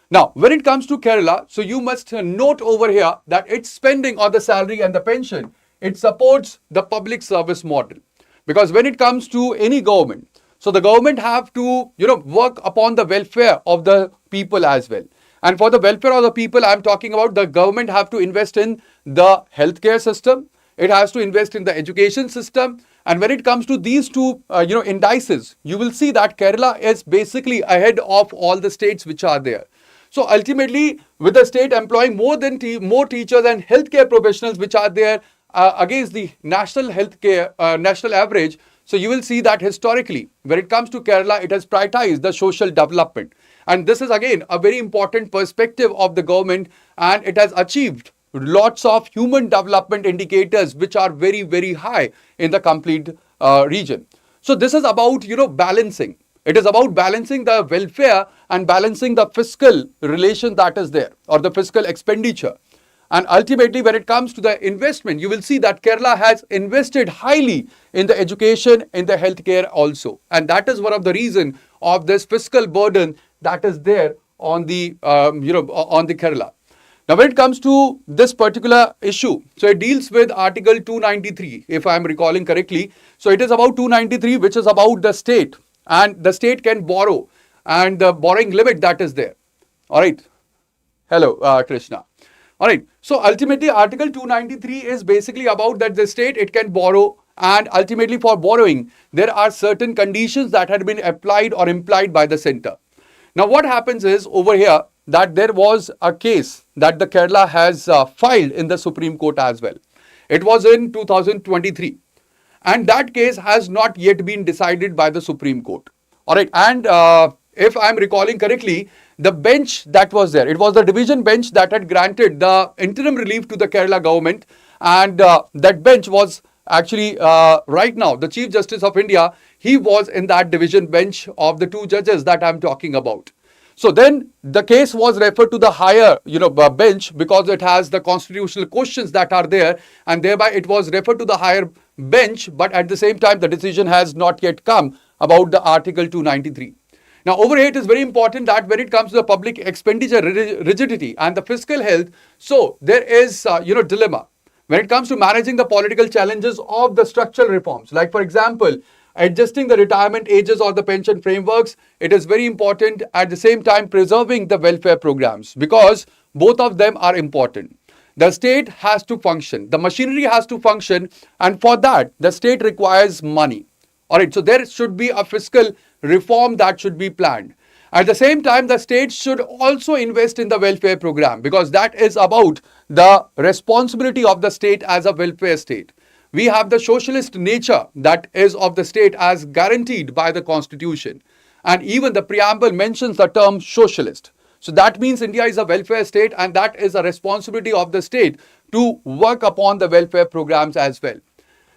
Now, when it comes to Kerala, so you must note over here that its spending on the salary and the pension, it supports the public service model. Because when it comes to any government, so the government have to, work upon the welfare of the people as well. And for the welfare of the people, I'm talking about the government have to invest in the healthcare system. It has to invest in the education system. And when it comes to these two, indices, you will see that Kerala is basically ahead of all the states which are there. So ultimately, with the state employing more teachers and healthcare professionals which are there against the national healthcare national average, so you will see that historically, when it comes to Kerala, it has prioritized the social development. And this is again a very important perspective of the government, and it has achieved lots of human development indicators which are very, very high in the complete region. So this is about, balancing. It is about balancing the welfare and balancing the fiscal relation that is there, or the fiscal expenditure. And ultimately, when it comes to the investment, you will see that Kerala has invested highly in the education, in the healthcare also. And that is one of the reasons of this fiscal burden that is there on the, on the Kerala. Now, when it comes to this particular issue, so it deals with Article 293, if I am recalling correctly. So it is about 293, which is about the state, and the state can borrow and the borrowing limit that is there. All right. Hello, Krishna. All right. So ultimately, Article 293 is basically about that the state, it can borrow, and ultimately for borrowing, there are certain conditions that had been applied or implied by the center. Now, what happens is over here that there was a case that the Kerala has filed in the Supreme Court as well. It was in 2023. And that case has not yet been decided by the Supreme Court. All right. And if I'm recalling correctly, the bench that was there, it was the division bench that had granted the interim relief to the Kerala government. And that bench was actually right now, the Chief Justice of India, he was in that division bench of the two judges that I'm talking about. So then the case was referred to the higher, bench because it has the constitutional questions that are there, and thereby it was referred to the higher bench. But at the same time, the decision has not yet come about the Article 293. Now, over here, it is very important that when it comes to the public expenditure rigidity and the fiscal health, so there is, dilemma. When it comes to managing the political challenges of the structural reforms, like for example, adjusting the retirement ages or the pension frameworks, it is very important at the same time preserving the welfare programs because both of them are important. The state has to function, the machinery has to function, and for that, the state requires money. All right, so there should be a fiscal reform that should be planned. At the same time, the state should also invest in the welfare program because that is about the responsibility of the state as a welfare state. We have the socialist nature that is of the state as guaranteed by the constitution. And even the preamble mentions the term socialist. So that means India is a welfare state, and that is a responsibility of the state to work upon the welfare programs as well.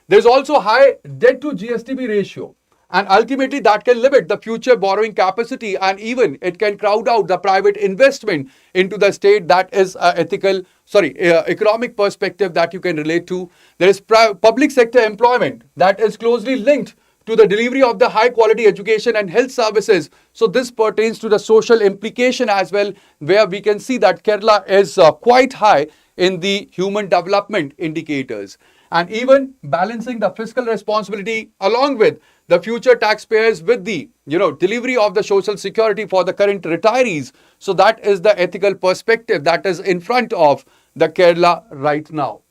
There's also high debt to GSTB ratio. And ultimately, that can limit the future borrowing capacity, and even it can crowd out the private investment into the state. That is economic perspective that you can relate to. There is public sector employment that is closely linked to the delivery of the high quality education and health services. So this pertains to the social implication as well, where we can see that Kerala is quite high in the human development indicators. And even balancing the fiscal responsibility along with the future taxpayers with the delivery of the social security for the current retirees. So that is the ethical perspective that is in front of the Kerala right now.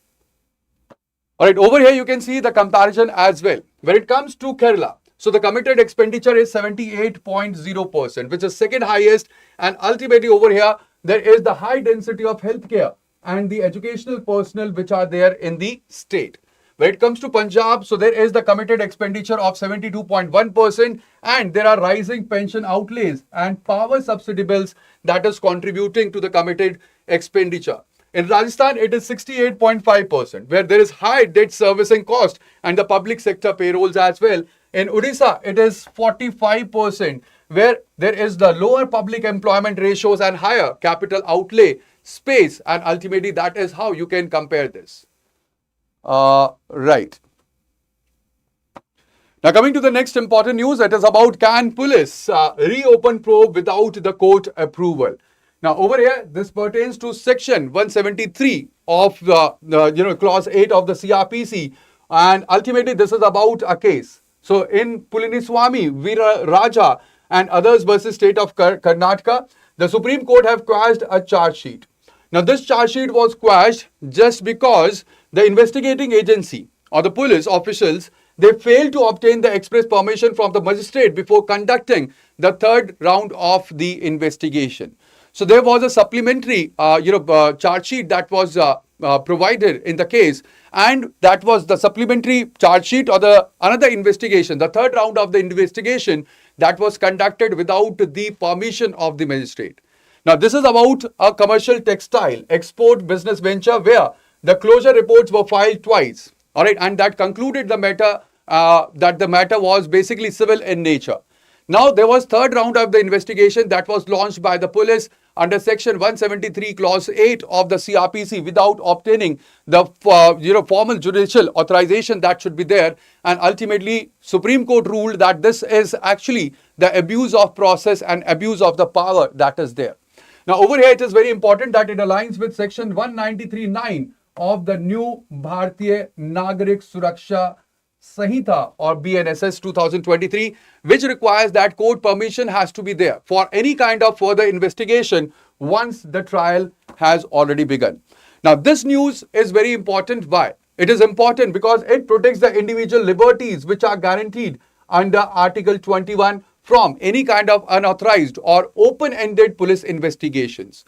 All right, over here you can see the comparison as well. When it comes to Kerala, so the committed expenditure is 78.0%, which is second highest. And ultimately over here, there is the high density of healthcare and the educational personnel which are there in the state. When it comes to Punjab, so there is the committed expenditure of 72.1%, and there are rising pension outlays and power subsidy bills that is contributing to the committed expenditure. In Rajasthan, it is 68.5%, where there is high debt servicing cost and the public sector payrolls as well. In Odisha, it is 45%, where there is the lower public employment ratios and higher capital outlay space, and ultimately that is how you can compare this. Right. Now coming to the next important news, it is about can police reopen probe without the court approval. Now over here, this pertains to section 173 of clause 8 of the CRPC, and ultimately this is about a case. So in Pulaniswamy, Veera Raja and others versus state of Karnataka, the Supreme Court have quashed a charge sheet. Now this charge sheet was quashed just because the investigating agency or the police officials, they failed to obtain the express permission from the magistrate before conducting the third round of the investigation. So there was a supplementary charge sheet that was provided in the case, and that was the supplementary charge sheet or the another investigation, the third round of the investigation that was conducted without the permission of the magistrate. Now this is about a commercial textile export business venture where the closure reports were filed twice, all right, and that concluded the matter that the matter was basically civil in nature. Now there was third round of the investigation that was launched by the police under section 173 clause 8 of the CRPC without obtaining the formal judicial authorization that should be there, and ultimately Supreme Court ruled that this is actually the abuse of process and abuse of the power that is there. Now over here it is very important that it aligns with section 193(9) of the new Bharatiya Nagarik Suraksha Sanhita or BNSS 2023, which requires that court permission has to be there for any kind of further investigation once the trial has already begun. Now this news is very important. Why? It is important because it protects the individual liberties which are guaranteed under Article 21 from any kind of unauthorized or open-ended police investigations.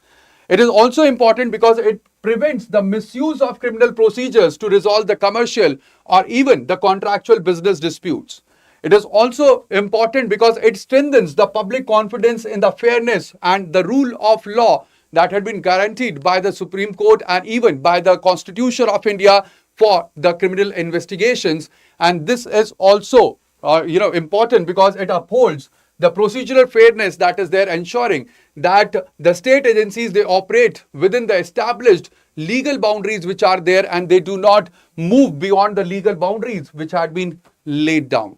It is also important because it prevents the misuse of criminal procedures to resolve the commercial or even the contractual business disputes. It is also important because it strengthens the public confidence in the fairness and the rule of law that had been guaranteed by the Supreme Court and even by the Constitution of India for the criminal investigations. And this is also important because it upholds the procedural fairness that is there, ensuring that the state agencies, they operate within the established legal boundaries which are there and they do not move beyond the legal boundaries which had been laid down.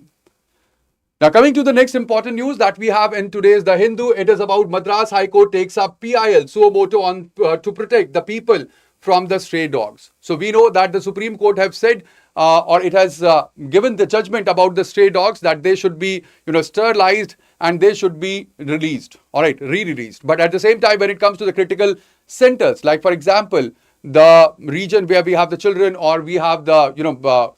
Now coming to the next important news that we have in today's The Hindu, it is about Madras High Court takes up PIL suo motu on to protect the people from the stray dogs. So we know that the Supreme Court have said or it has given the judgment about the stray dogs that they should be sterilized and they should be released, all right, re-released. But at the same time, when it comes to the critical centers, like for example, the region where we have the children or we have the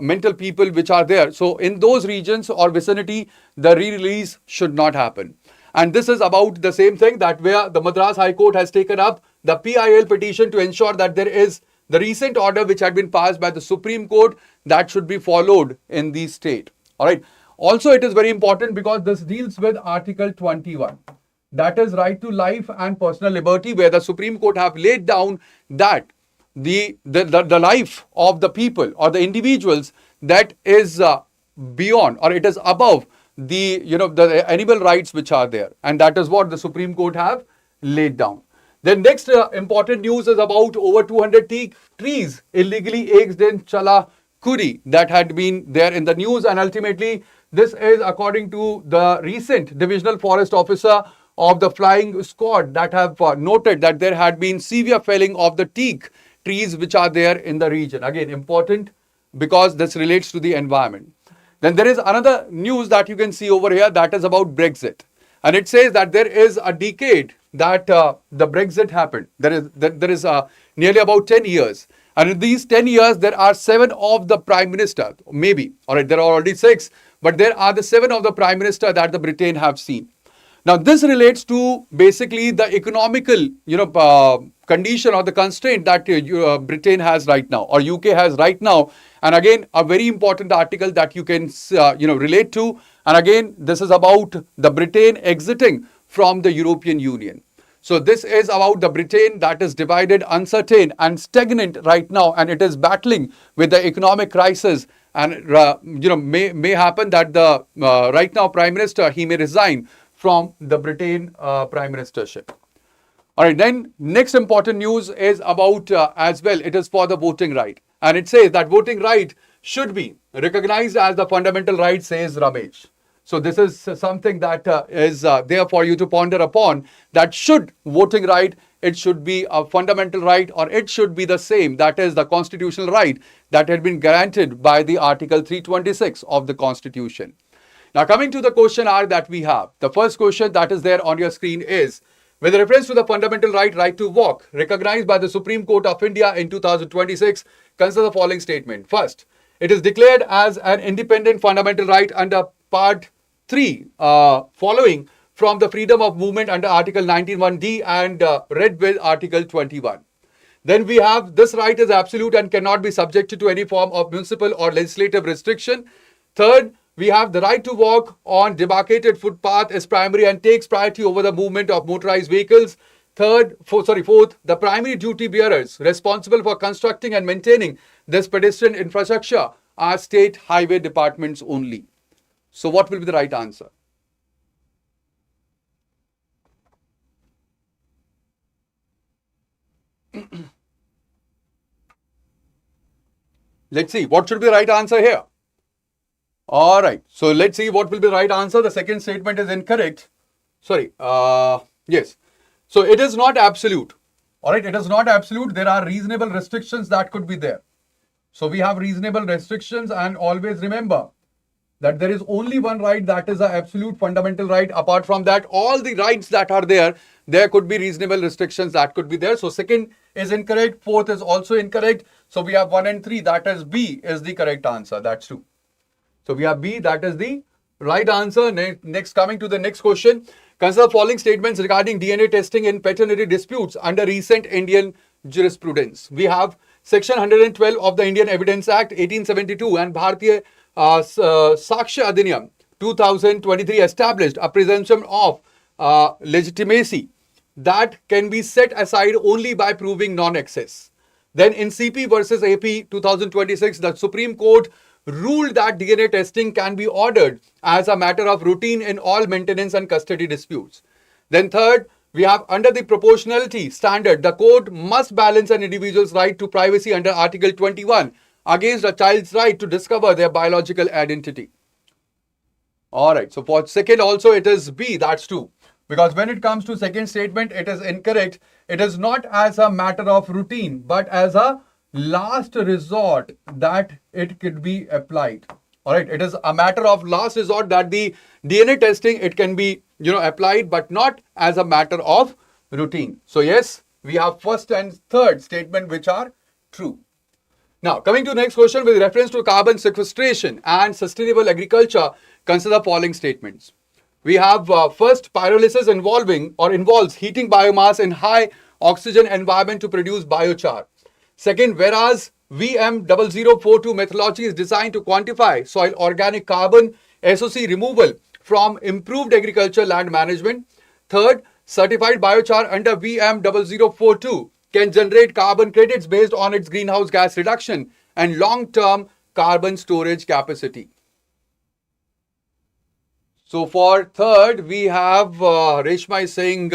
mental people which are there, so in those regions or vicinity, the re-release should not happen. And this is about the same thing that where the Madras High Court has taken up the PIL petition to ensure that there is the recent order which had been passed by the Supreme Court that should be followed in the state. All right. Also, it is very important because this deals with Article 21. That is right to life and personal liberty, where the Supreme Court have laid down that the life of the people or the individuals that is beyond or it is above the animal rights which are there, and that is what the Supreme Court have laid down. The next important news is about over 200 trees illegally axed in Chalakuri that had been there in the news, and ultimately this is according to the recent divisional forest officer of the flying squad that have noted that there had been severe felling of the teak trees which are there in the region. Again, important because this relates to the environment. Then there is another news that you can see over here that is about Brexit. And it says that there is a decade that the Brexit happened. There is nearly about 10 years. And in these 10 years, there are 7 of the Prime Minister, maybe, all right, there are already 6, but there are the 7 of the Prime Minister that the Britain have seen. Now, this relates to basically the economical, condition or the constraint that Britain has right now or UK has right now. And again, a very important article that you can, relate to. And again, this is about the Britain exiting from the European Union. So this is about the Britain that is divided, uncertain and stagnant right now, and it is battling with the economic crisis. And may happen that the right now Prime Minister, he may resign from the Britain Prime Ministership. All right, then next important news is about as well, it is for the voting right. And it says that voting right should be recognized as the fundamental right, says Ramesh. So this is something that is there for you to ponder upon, that should voting right, it should be a fundamental right, or it should be the same, that is the constitutional right that had been granted by the Article 326 of the Constitution. Now coming to the question R that we have, the first question that is there on your screen is, with reference to the fundamental right to walk, recognized by the Supreme Court of India in 2026, consider the following statement. First, it is declared as an independent fundamental right under Part 3, following from the freedom of movement under Article 19(1)(d) and read with Article 21. Then we have, this right is absolute and cannot be subjected to any form of municipal or legislative restriction. Third, we have the right to walk on demarcated footpath is primary and takes priority over the movement of motorized vehicles. Fourth, the primary duty bearers responsible for constructing and maintaining this pedestrian infrastructure are state highway departments only. So what will be the right answer? Let's see, what should be the right answer here? All right, so let's see what will be the right answer. The second statement is incorrect. Yes. So it is not absolute. All right, it is not absolute. There are reasonable restrictions that could be there. So we have reasonable restrictions, and always remember that there is only one right that is an absolute fundamental right. Apart from that, all the rights that are there, there could be reasonable restrictions that could be there. So second is incorrect. Fourth is also incorrect. So we have 1 and 3. That is B is the correct answer. That's true. So we have B, that is the right answer. Next, coming to the next question. Consider following statements regarding DNA testing in paternity disputes under recent Indian jurisprudence. We have Section 112 of the Indian Evidence Act 1872 and Bharatiya Sakshya Adhiniyam 2023 established a presumption of legitimacy that can be set aside only by proving non-access. Then in CP versus AP 2026, the Supreme Court ruled that DNA testing can be ordered as a matter of routine in all maintenance and custody disputes. Then third, we have under the proportionality standard, the court must balance an individual's right to privacy under Article 21 against a child's right to discover their biological identity. All right, so for second also it is B, that's true. Because when it comes to second statement, it is incorrect. It is not as a matter of routine, but as a last resort that it could be applied. All right, it is a matter of last resort that the DNA testing, it can be, applied, but not as a matter of routine. So yes, we have first and third statement which are true. Now, coming to the next question with reference to carbon sequestration and sustainable agriculture, consider the following statements. We have first, pyrolysis involves heating biomass in high oxygen environment to produce biochar. Second, whereas VM0042 methodology is designed to quantify soil organic carbon SOC removal from improved agriculture land management. Third, certified biochar under VM0042 can generate carbon credits based on its greenhouse gas reduction and long-term carbon storage capacity. So for third, we have Reshma is saying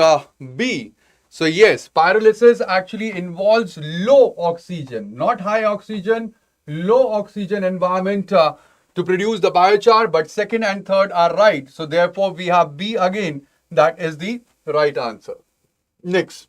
B. So yes, pyrolysis actually involves low oxygen, not high oxygen, low oxygen environment to produce the biochar, but second and third are right. So therefore we have B again, that is the right answer. Next.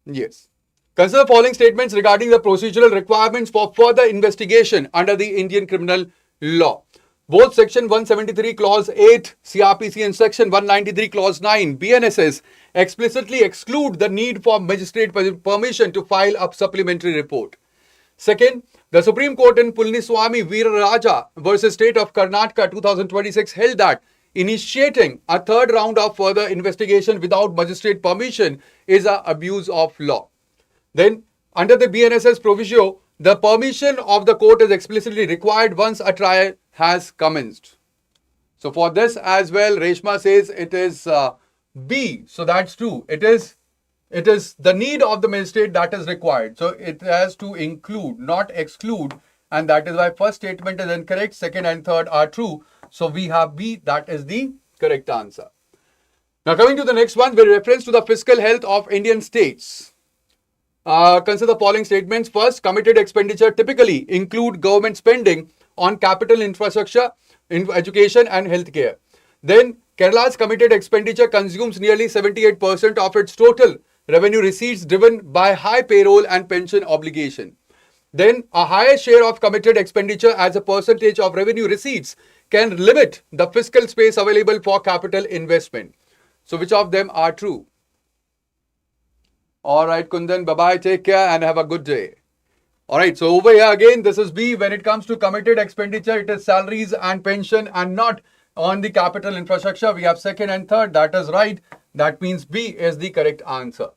Yes. Consider following statements regarding the procedural requirements for further investigation under the Indian criminal law. Both Section 173 Clause 8 CRPC and Section 193 Clause 9 BNSS explicitly exclude the need for magistrate permission to file a supplementary report. Second, the Supreme Court in Pulniswamy Veeraraja versus State of Karnataka 2026 held that initiating a third round of further investigation without magistrate permission is an abuse of law. Then, under the BNSS proviso, the permission of the court is explicitly required once a trial has commenced. So for this as well, Reshma says it is B. So that's true. It is the need of the magistrate that is required. So it has to include, not exclude. And that is why first statement is incorrect. Second and third are true. So we have B. That is the correct answer. Now coming to the next one, with reference to the fiscal health of Indian states. Consider the following statements. First, committed expenditure typically include government spending on capital infrastructure, in education and healthcare. Then, Kerala's committed expenditure consumes nearly 78% of its total revenue receipts driven by high payroll and pension obligation. Then, a higher share of committed expenditure as a percentage of revenue receipts can limit the fiscal space available for capital investment. So, which of them are true? All right, Kundan, bye-bye, take care and have a good day. All right, so over here again, this is B. When it comes to committed expenditure, it is salaries and pension and not on the capital infrastructure. We have second and third. That is right. That means B is the correct answer.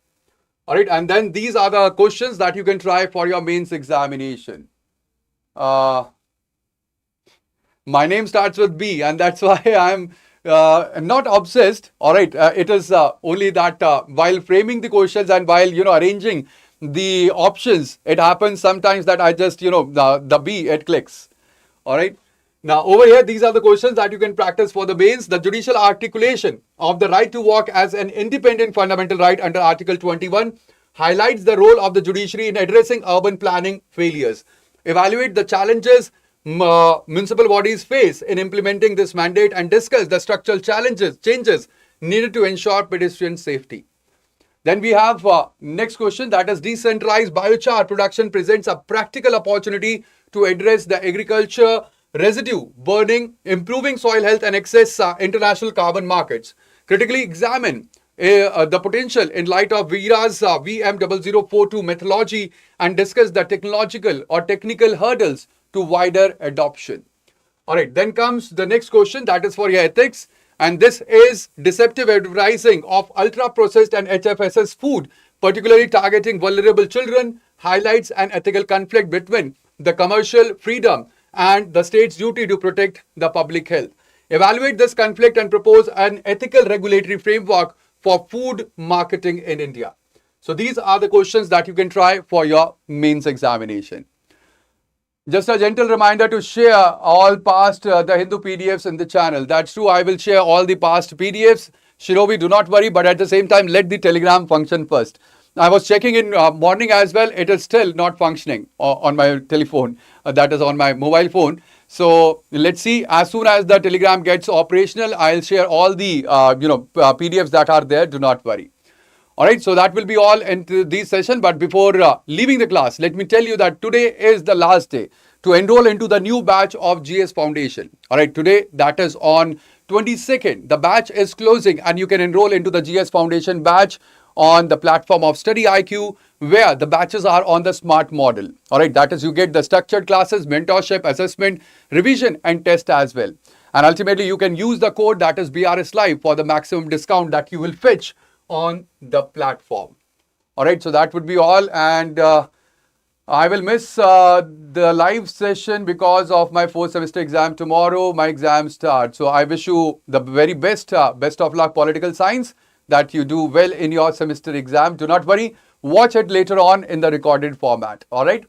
All right, and then these are the questions that you can try for your mains examination. My name starts with B, and that's why I'm not obsessed. All right, it is only that while framing the questions and while arranging the options, it happens sometimes that I just the B, it clicks. All right. Now over here, these are the questions that you can practice for the mains. The judicial articulation of the right to work as an independent fundamental right under Article 21 highlights the role of the judiciary in addressing urban planning failures. Evaluate the challenges municipal bodies face in implementing this mandate and discuss the structural changes needed to ensure pedestrian safety. Then we have next question, that is decentralized biochar production presents a practical opportunity to address the agriculture residue burning, improving soil health and access international carbon markets. Critically examine the potential in light of VERA's VM0042 methodology and discuss the technological or technical hurdles to wider adoption. All right, then comes the next question, that is for your ethics. And this is deceptive advertising of ultra-processed and HFSS food, particularly targeting vulnerable children, highlights an ethical conflict between the commercial freedom and the state's duty to protect the public health. Evaluate this conflict and propose an ethical regulatory framework for food marketing in India. So these are the questions that you can try for your mains examination. Just a gentle reminder to share all past the Hindu PDFs in the channel. That's true, I will share all the past PDFs. Shinobi, do not worry, but at the same time, let the Telegram function first. I was checking in morning as well. It is still not functioning on my telephone. That is on my mobile phone. So let's see. As soon as the Telegram gets operational, I'll share all the PDFs that are there. Do not worry. All right, so that will be all in this session. But before leaving the class, let me tell you that today is the last day to enroll into the new batch of GS Foundation. All right, today, that is on 22nd. The batch is closing and you can enroll into the GS Foundation batch on the platform of StudyIQ, where the batches are on the SMART model. All right, that is you get the structured classes, mentorship, assessment, revision and test as well. And ultimately, you can use the code that is BRS Live for the maximum discount that you will fetch on the platform. All right, so that would be all, and I will miss the live session because of my 4th semester exam tomorrow. My exam starts, so I wish you the very best. Best of luck, political science, that you do well in your semester exam. Do not worry, watch it later on in the recorded format. All right,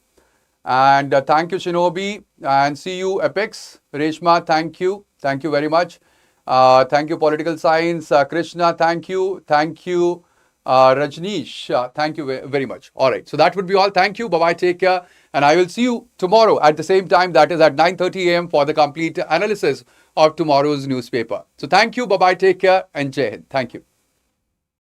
and thank you, Shinobi, and see you, Apex. Reshma, thank you very much. Thank you, political science. Krishna, thank you. Thank you, Rajneesh. Thank you very much. All right. So that would be all. Thank you. Bye-bye. Take care. And I will see you tomorrow at the same time. That is at 9:30 a.m. for the complete analysis of tomorrow's newspaper. So thank you. Bye-bye. Take care. And Jai Hind. Thank you.